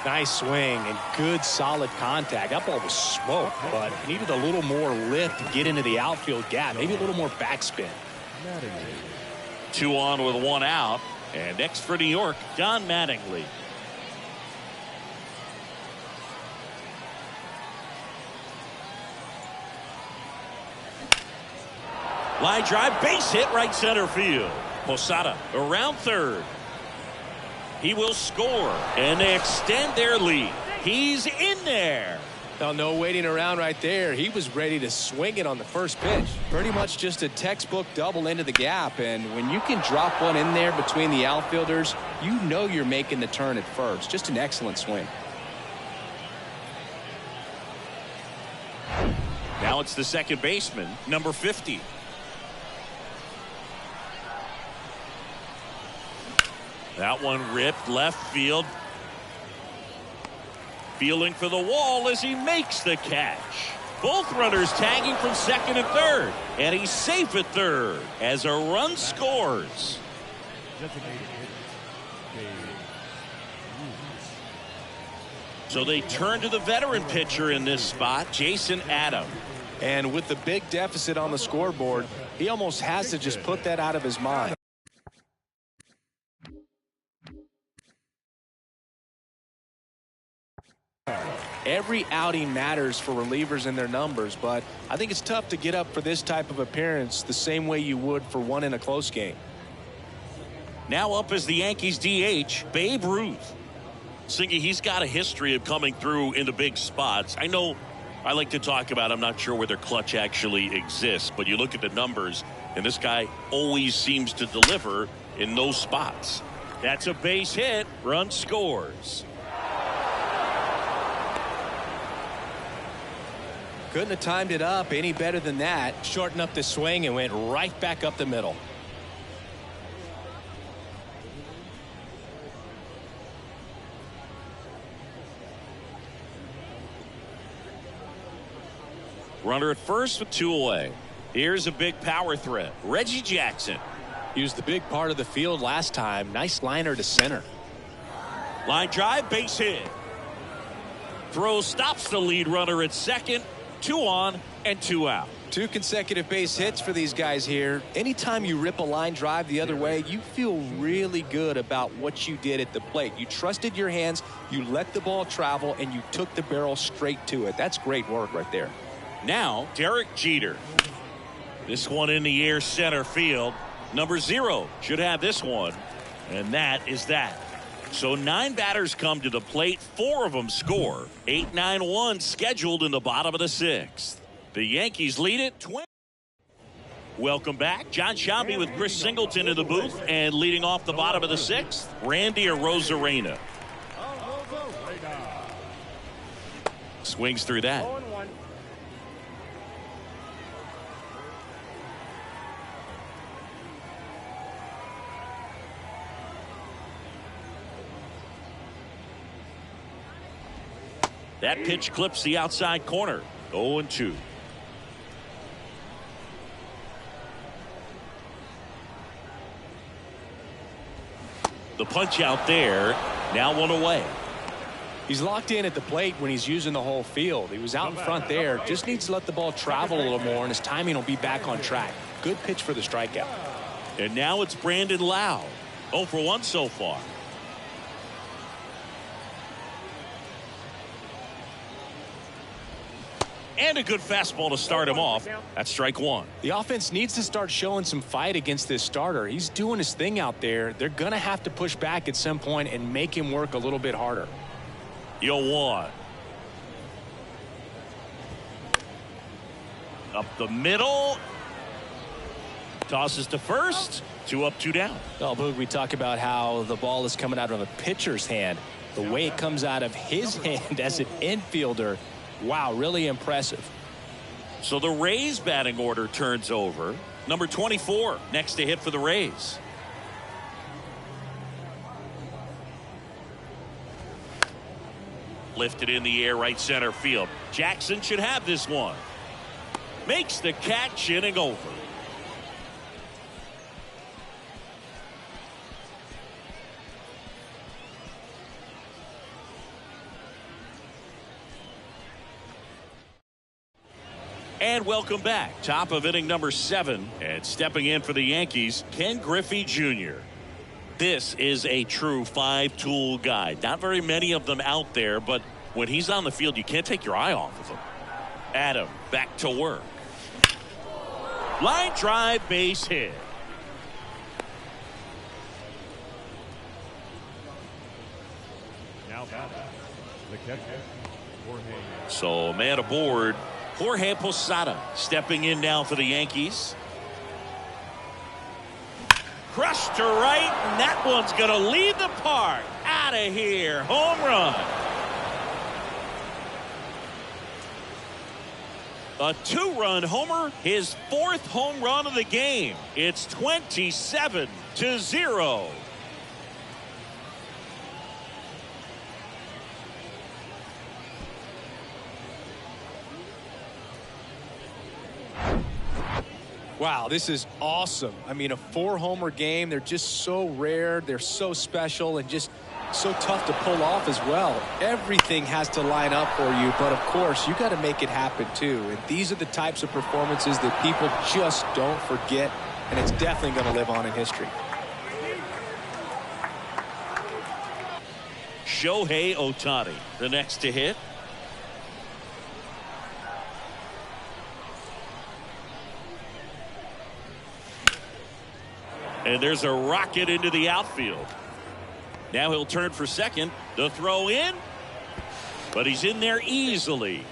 E: Nice swing and good solid contact. That ball was smoked, but needed a little more lift to get into the outfield gap. Maybe a little more backspin.
A: 2 on with 1 out. And next for New York, Don Mattingly. Line drive, base hit, right center field. Posada around third. He will score, and they extend their lead. He's in there.
B: Now, no waiting around right there. He was ready to swing it on the first pitch. Pretty much just a textbook double into the gap, and when you can drop one in there between the outfielders, you know you're making the turn at first. Just an excellent swing.
A: Now it's the second baseman, number 50. That one ripped left field. Fielding for the wall as he makes the catch. Both runners tagging from second and third. And he's safe at third as a run scores. So they turn to the veteran pitcher in this spot, Jason Adam.
B: And with the big deficit on the scoreboard, he almost has to just put that out of his mind. Every outing matters for relievers and their numbers, but I think it's tough to get up for this type of appearance the same way you would for one in a close game.
A: Now up as the Yankees DH, Babe Ruth. Singy, he's got a history of coming through in the big spots. I know I like to talk about, I'm not sure where their clutch actually exists, but you look at the numbers, and this guy always seems to deliver in those spots. That's a base hit. Run scores.
B: Couldn't have timed it up any better than that.
E: Shortened up the swing and went right back up the middle.
A: Runner at first with 2 away. Here's a big power threat. Reggie Jackson.
B: He was the big part of the field last time. Nice liner to center.
A: Line drive, base hit. Throw stops the lead runner at second. 2 on and 2 out.
B: 2 consecutive base hits for these guys here. Anytime you rip a line drive the other way, you feel really good about what you did at the plate. You trusted your hands, you let the ball travel, and you took the barrel straight to it. That's great work right there.
A: Now, Derek Jeter. This one in the air center field. Number 0 should have this one. And that is that. So 9 batters come to the plate. 4 of them score. 8-9-1 scheduled in the bottom of the 6th. The Yankees lead it 20. Welcome back. John Shambi with Chris Singleton in the booth. And leading off the bottom of the 6th, Randy Arozarena. Swings through that.
D: 0-1.
A: That pitch clips the outside corner. 0-2. The punch out there. Now 1 away.
B: He's locked in at the plate when he's using the whole field. He was out in front there. Just needs to let the ball travel a little more, and his timing will be back on track. Good pitch for the strikeout.
A: And now it's Brandon Lau. 0 for 1 so far. And a good fastball to start him off. That's strike 1.
B: The offense needs to start showing some fight against this starter. He's doing his thing out there. They're going to have to push back at some point and make him work a little bit harder.
A: 0-1. Up the middle. Tosses to first. 2 up, 2 down.
E: Well, Boog, we talk about how the ball is coming out of a pitcher's hand. The way it comes out of his hand as an infielder, wow, really impressive.
A: So the Rays batting order turns over. Number 24 next to hit for the Rays. Lifted in the air, right center field. Jackson should have this one. Makes the catch, inning over. And welcome back. Top of inning number 7. And stepping in for the Yankees, Ken Griffey Jr. This is a true 5-tool guy. Not very many of them out there, but when he's on the field, you can't take your eye off of him. Adam back to work. Line drive, base hit.
C: Now batting, the catcher, Jorge.
A: So man aboard. Jorge Posada stepping in now for the Yankees. Crushed to right, and that one's going to leave the park. Out of here. Home run. A 2-run homer, his 4th home run of the game. It's 27-0.
B: Wow, this is awesome. I mean, a 4-homer game. They're just so rare. They're so special and just so tough to pull off as well. Everything has to line up for you, but of course, you got to make it happen too. And these are the types of performances that people just don't forget, and it's definitely going to live on in history.
A: Shohei Ohtani, the next to hit. And there's a rocket into the outfield. Now he'll turn for second. The throw in. But he's in there easily.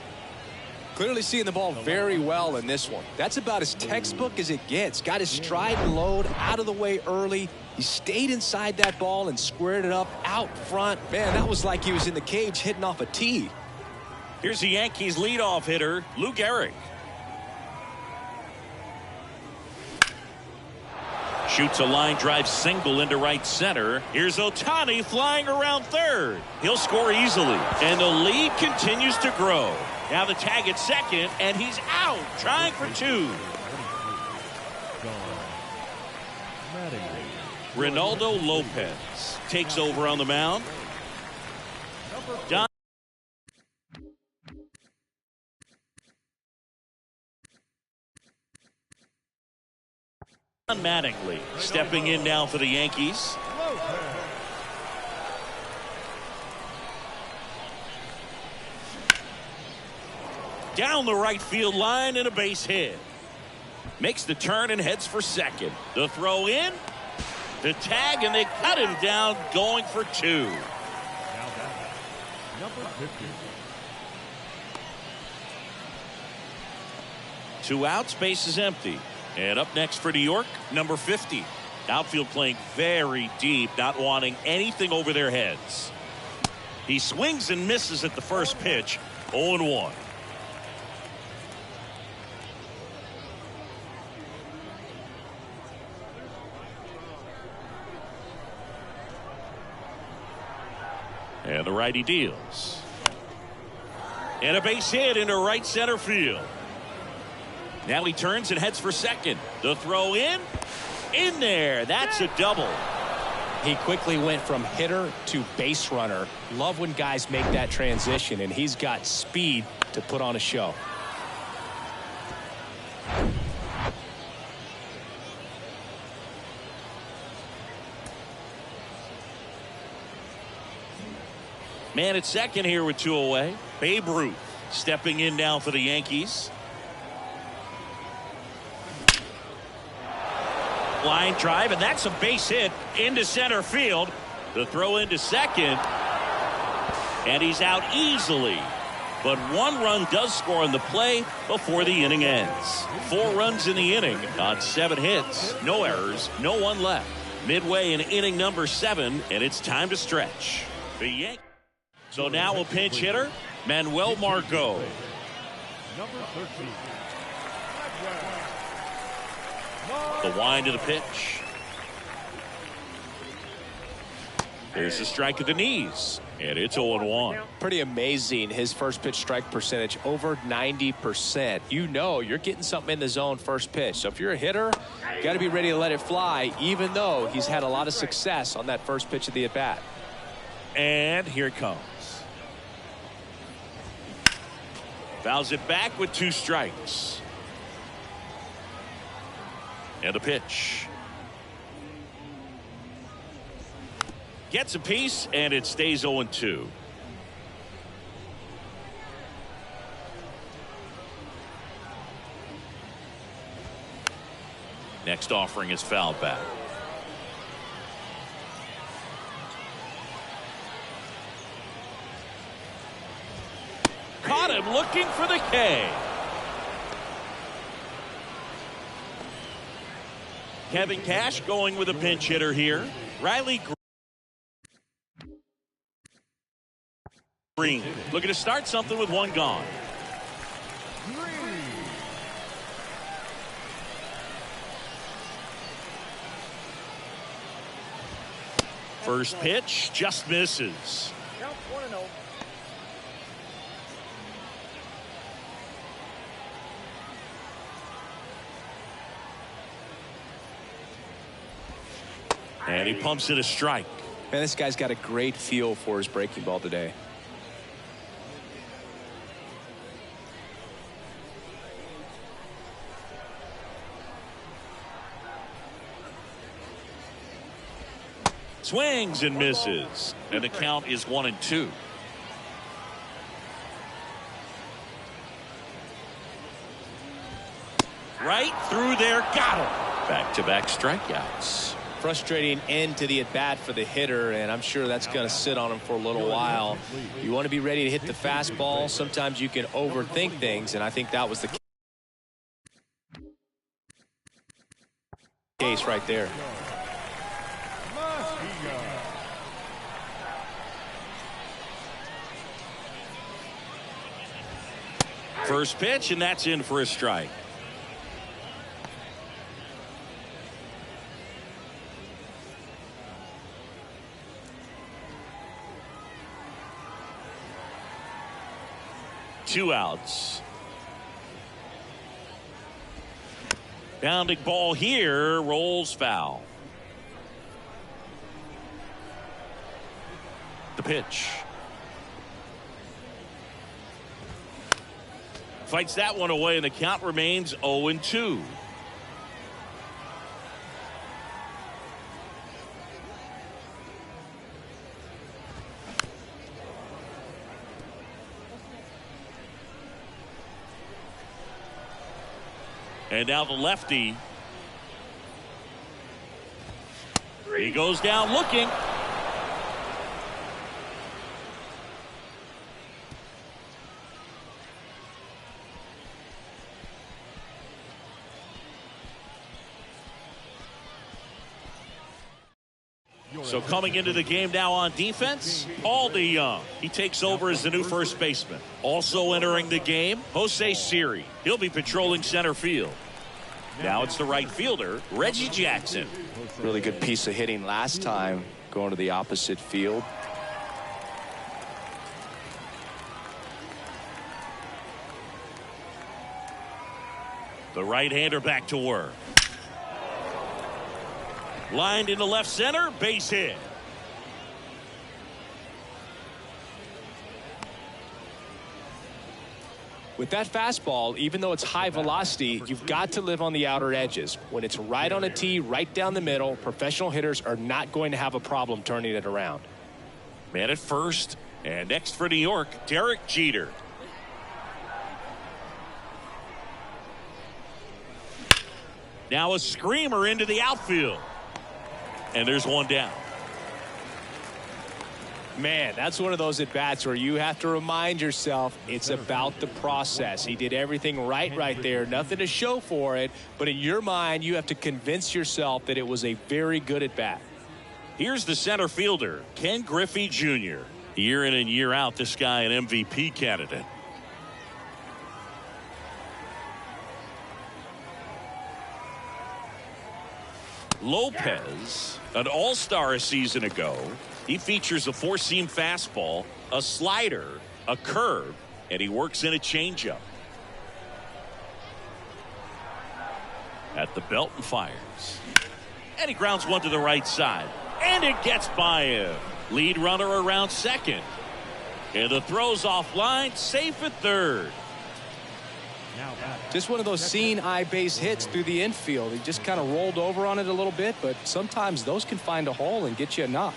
B: Clearly seeing the ball very well in this one. That's about as textbook as it gets. Got his stride and load out of the way early. He stayed inside that ball and squared it up out front. Man, that was like he was in the cage hitting off a tee.
A: Here's the Yankees leadoff hitter, Lou Gehrig. Shoots a line drive single into right center. Here's Ohtani flying around third. He'll score easily. And the lead continues to grow. Now the tag at second, and he's out, trying for two. Ronaldo Lopez takes over on the mound. Don Mattingly stepping in now for the Yankees. Down the right field line and a base hit. Makes the turn and heads for second. The throw in, the tag, and they cut him down going for two.
C: Number 50.
A: Two outs, base is empty. And up next for New York, number 50. Outfield playing very deep, not wanting anything over their heads. He swings and misses at the first pitch, 0-1. And the righty deals. And a base hit into right center field. Now he turns and heads for second. The throw in there. That's a double.
E: He quickly went from hitter to base runner. Love when guys make that transition, and he's got speed to put on a show.
A: Man at second here with two away. Babe Ruth stepping in now for the Yankees. Line drive, and that's a base hit into center field. The throw into second, and he's out easily. But one run does score on the play before the inning ends. 4 runs in the inning on 7 hits. No errors, no one left. Midway in inning number 7, and it's time to stretch. The Yankees. So now a pinch hitter, Manuel Margot.
C: Number 13.
A: The wind of the pitch. There's a strike at the knees, and it's 0-1.
E: Pretty amazing, his first pitch strike percentage, over 90%. You know you're getting something in the zone first pitch. So if you're a hitter, you got to be ready to let it fly, even though he's had a lot of success on that first pitch of the at-bat.
A: And here it comes. Fouls it back with 2 strikes. And a pitch. Gets a piece, and it stays 0-2. Next offering is fouled back. Caught him looking for the K. Kevin Cash going with a pinch hitter here. Riley Green looking to start something with 1 gone. First pitch just misses.
D: Count 1-0.
A: And he pumps it a strike.
E: Man, this guy's got a great feel for his breaking ball today.
A: Swings and misses. And the count is 1-2. Right through there. Got him. Back-to-back strikeouts.
E: Frustrating end to the at-bat for the hitter, and I'm sure that's going to sit on him for a little while. You want to be ready to hit the fastball. Sometimes you can overthink things, and I think that was the case right there.
A: First pitch, and that's in for a strike. 2 outs. Bounding ball here, rolls foul. The pitch. Fights that one away, and the count remains 0-2. And now the lefty. He goes down looking. So coming into the game now on defense, Paul DeYoung. He takes over as the new first baseman. Also entering the game, Jose Siri. He'll be patrolling center field. Now it's the right fielder, Reggie Jackson.
E: Really good piece of hitting last time, going to the opposite field.
A: The right-hander back to work. Lined into left center, base hit.
E: With that fastball, even though it's high velocity, you've got to live on the outer edges. When it's right on a tee, right down the middle, professional hitters are not going to have a problem turning it around.
A: Man at first, and next for New York, Derek Jeter. Now a screamer into the outfield. And there's one down.
E: Man, that's one of those at-bats where you have to remind yourself it's about the process. He did everything right there. Nothing to show for it. But in your mind, you have to convince yourself that it was a very good at-bat.
A: Here's the center fielder, Ken Griffey Jr. Year in and year out, this guy an MVP candidate. Lopez, an all-star a season ago. He features a four-seam fastball, a slider, a curve, and he works in a changeup. At the belt and fires. And he grounds one to the right side. And it gets by him. Lead runner around second. And the throw's offline, safe at third.
B: Just one of those seeing eye base hits through the infield. He just kind of rolled over on it a little bit, but sometimes those can find a hole and get you a knock.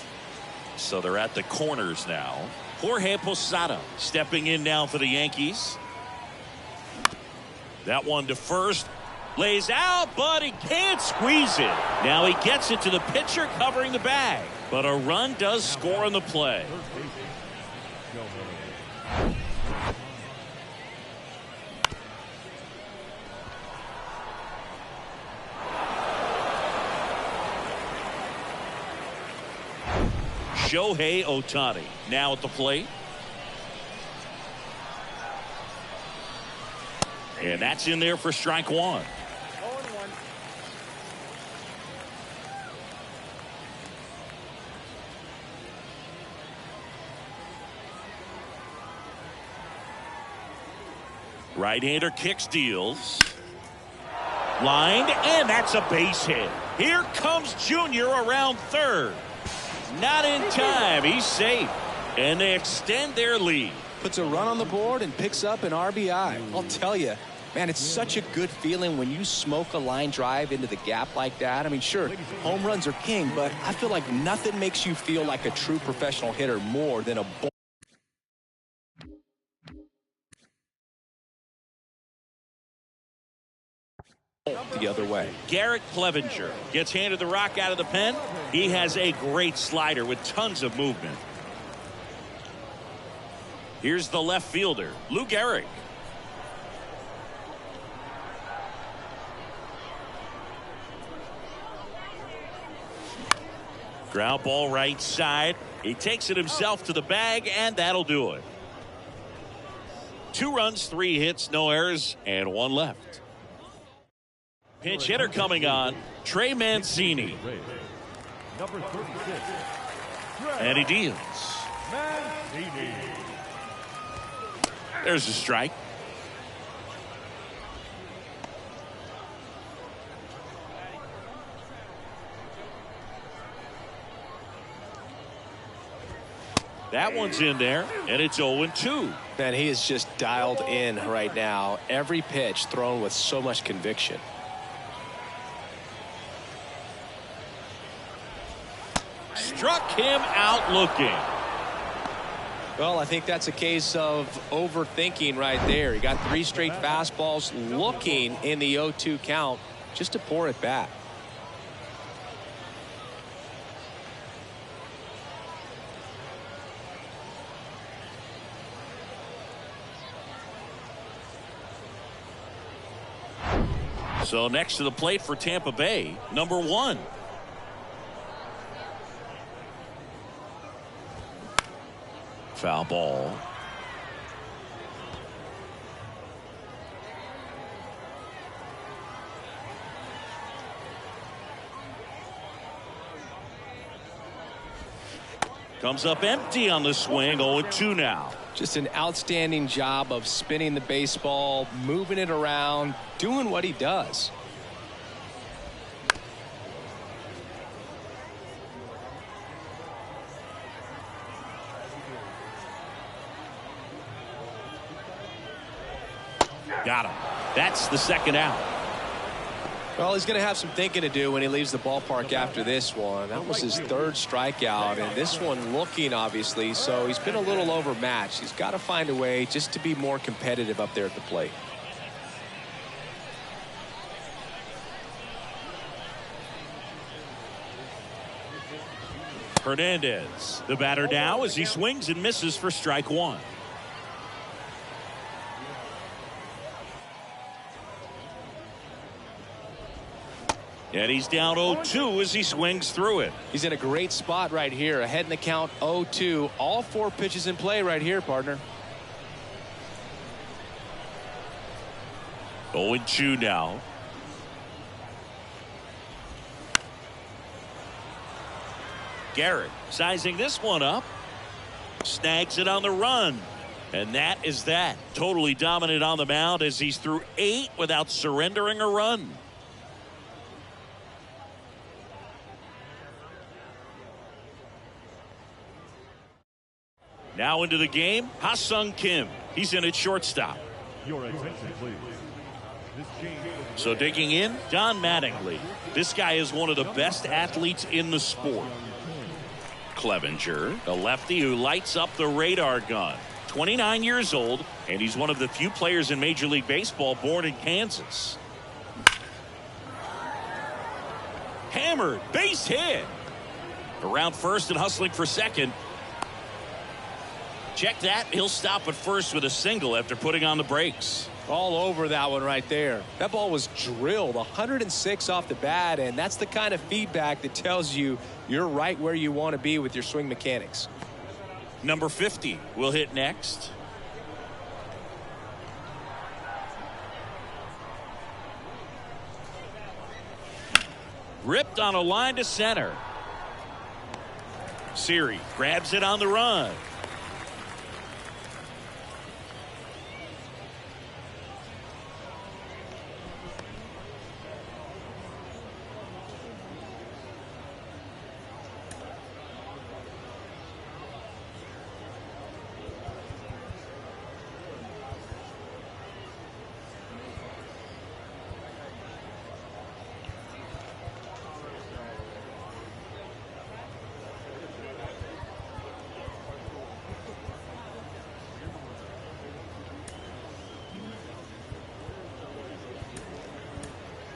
A: So they're at the corners now. Jorge Posada stepping in now for the Yankees. That one to first. Lays out, but he can't squeeze it. Now he gets it to the pitcher covering the bag. But a run does score on the play. Shohei Ohtani now at the plate. And that's in there for strike one. Right-hander kicks, deals. Lined, and that's a base hit. Here comes Junior around third. Not in time. He's safe. And they extend their lead.
B: Puts a run on the board and picks up an RBI. I'll tell you, man, it's such a good feeling when you smoke a line drive into the gap like that. I mean, sure, home runs are king, but I feel like nothing makes you feel like a true professional hitter more than a ball the other way.
A: Garrett Clevenger gets handed the rock out of the pen. He has a great slider with tons of movement. Here's the left fielder, Lou Gehrig. Ground ball right side. He takes it himself to the bag, and that'll do it. 2 runs, 3 hits, no errors, and 1 left. Pinch hitter coming on, Trey Mancini.
C: Number 36.
A: And he deals.
C: Mancini.
A: There's a strike. That one's in there, and it's 0-2.
B: Man, he is just dialed in right now. Every pitch thrown with so much conviction.
A: Struck him out looking.
B: Well, I think that's a case of overthinking right there. He got 3 straight fastballs looking in the 0-2 count just to pour it back.
A: So next to the plate for Tampa Bay, number 1. Foul ball. Comes up empty on the swing. 0-2 now.
B: Just an outstanding job of spinning the baseball, moving it around, doing what he does.
A: Got him. That's the second out.
B: Well, he's going to have some thinking to do when he leaves the ballpark after this one. That was his 3rd strikeout, and this one looking, obviously, so he's been a little overmatched. He's got to find a way just to be more competitive up there at the plate.
A: Hernandez, the batter now as he swings and misses for strike 1. And he's down 0-2 as he swings through it.
B: He's in a great spot right here. Ahead in the count, 0-2. All 4 pitches in play right here, partner.
A: 0-2 now. Garrett sizing this one up. Snags it on the run. And that is that. Totally dominant on the mound as he's through 8 without surrendering a run. Now into the game, Ha-Sung Kim. He's in at shortstop.
C: Your attention, please. This game.
A: So digging in, Don Mattingly. This guy is one of the best athletes in the sport. Clevenger, a lefty who lights up the radar gun. 29 years old, and he's one of the few players in Major League Baseball born in Kansas. Hammered, base hit. Around first and hustling for second. Check that. He'll stop at first with a single after putting on the brakes.
B: All over that one right there. That ball was drilled 106 off the bat, and that's the kind of feedback that tells you you're right where you want to be with your swing mechanics.
A: Number 50 will hit next. Ripped on a line to center. Siri grabs it on the run.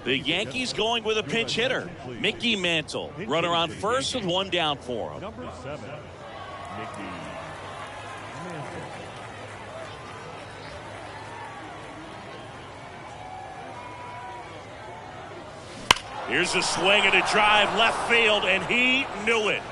A: The Yankees going with a pinch hitter, Mickey Mantle. Runner on first with 1 down for him.
C: Number 7, Mickey Mantle.
A: Here's a swing and a drive left field, and he knew it.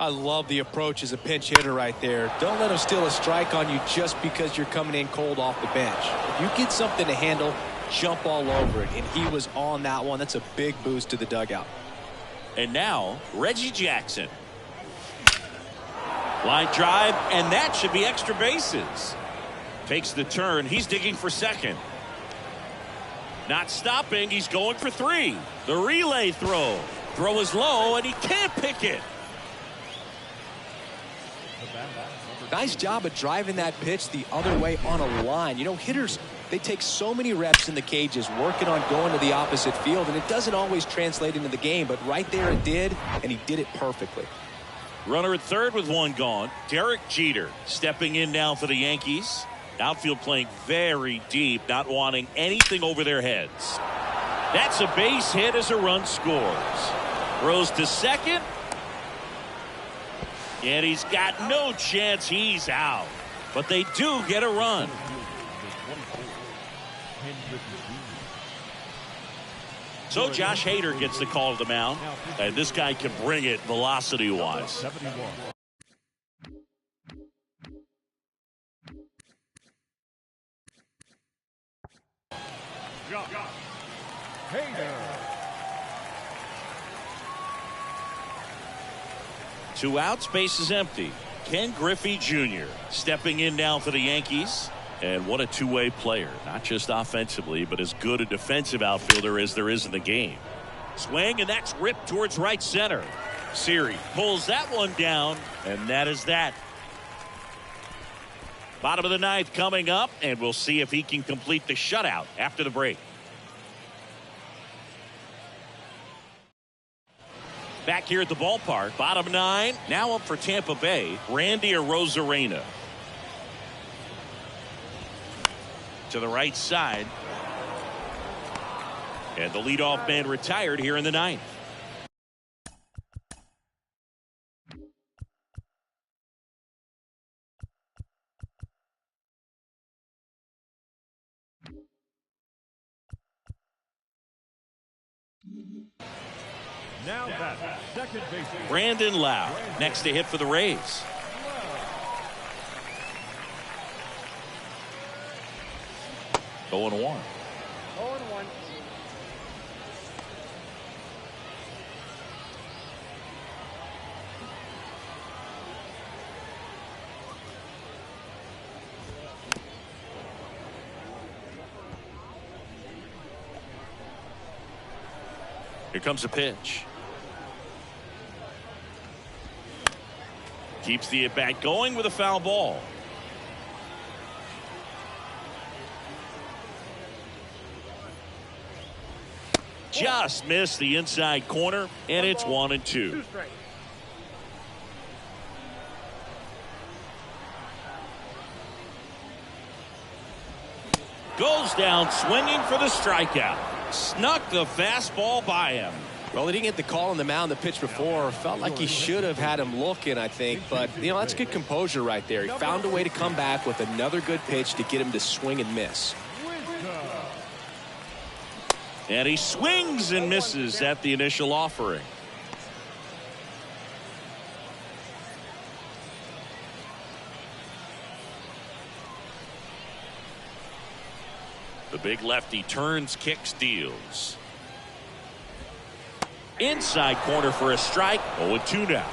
B: I love the approach as a pinch hitter right there. Don't let him steal a strike on you just because you're coming in cold off the bench. If you get something to handle, jump all over it. And he was on that one. That's a big boost to the dugout.
A: And now, Reggie Jackson. Line drive, and that should be extra bases. Takes the turn. He's digging for second. Not stopping. He's going for 3. The relay throw. Throw is low, and he can't pick it.
B: Nice job of driving that pitch the other way on a line. You know, hitters, they take so many reps in the cages working on going to the opposite field, and it doesn't always translate into the game, but right there it did, and he did it perfectly.
A: Runner at third with 1 gone. Derek Jeter stepping in now for the Yankees. Outfield playing very deep, not wanting anything over their heads. That's a base hit as a run scores. Throws to second. And he's got no chance. He's out. But they do get a run. So Josh Hader gets the call to the mound. And this guy can bring it velocity-wise.
C: Hader.
A: 2 outs, base is empty. Ken Griffey Jr. stepping in now for the Yankees. And what a two-way player. Not just offensively, but as good a defensive outfielder as there is in the game. Swing, and that's ripped towards right center. Siri pulls that one down, and that is that. Bottom of the 9th coming up, and we'll see if he can complete the shutout after the break. Back here at the ballpark, bottom 9, now up for Tampa Bay, Randy Arozarena. To the right side. And the leadoff man retired here in the 9th.
C: Now that second base.
A: Brandon Lau next to hit for the Rays. Going 1.
D: 0-1.
A: Here comes a pitch. Keeps the at-bat going with a foul ball. Just missed the inside corner, and it's 1-2.
D: 2 straight.
A: Goes down swinging for the strikeout. Snuck the fastball by him.
B: Well, he didn't get the call on the mound the pitch before. Felt like he should have had him looking, I think. But, you know, that's good composure right there. He found a way to come back with another good pitch to get him to swing and miss.
A: And he swings and misses at the initial offering. The big lefty turns, kicks, deals. Inside corner for a strike. 0-2 now.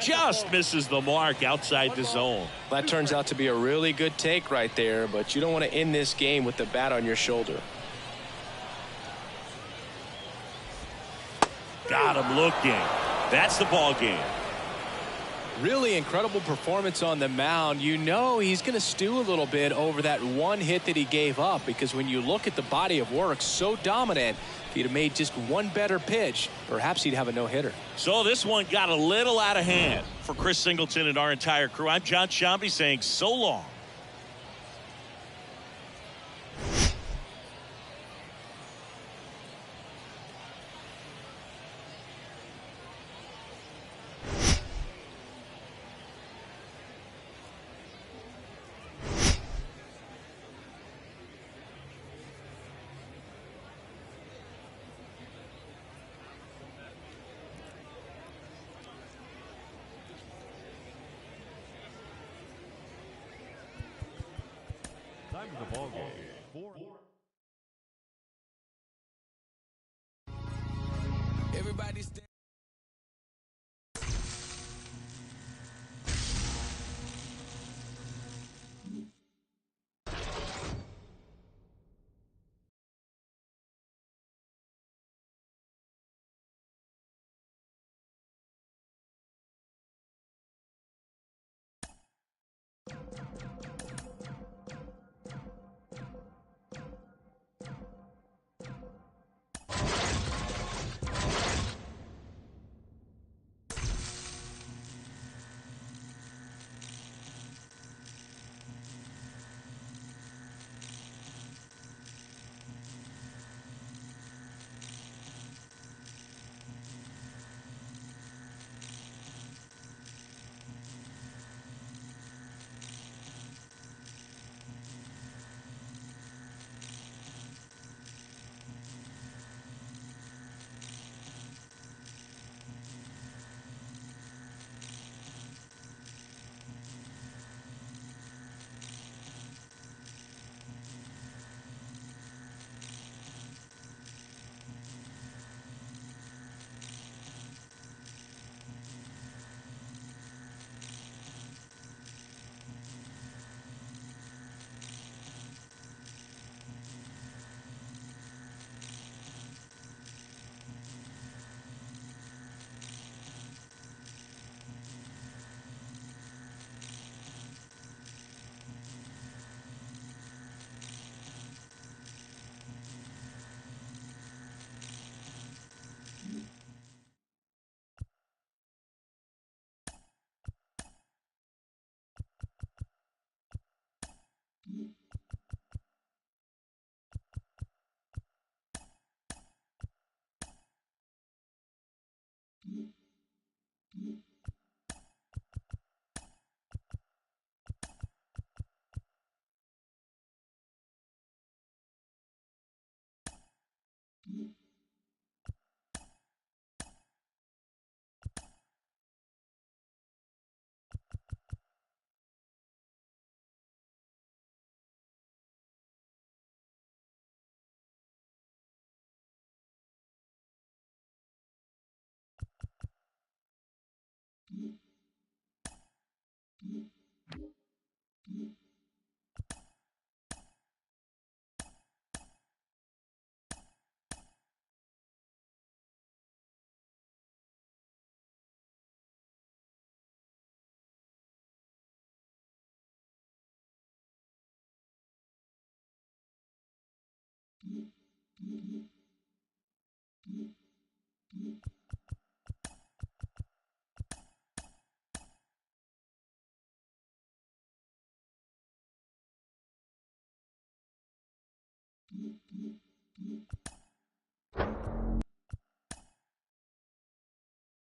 A: Just misses the mark outside the zone.
B: That turns out to be a really good take right there, but you don't want to end this game with the bat on your shoulder.
A: Got him looking. That's the ball game.
B: Really incredible performance on the mound. You know he's going to stew a little bit over that one hit that he gave up, because when you look at the body of work, so dominant. If he'd have made just one better pitch, perhaps he'd have a no-hitter.
A: So this one got a little out of hand for Chris Singleton and our entire crew. I'm John Shambi saying so long.
C: Time of the ball game. 4.
F: Everybody stand.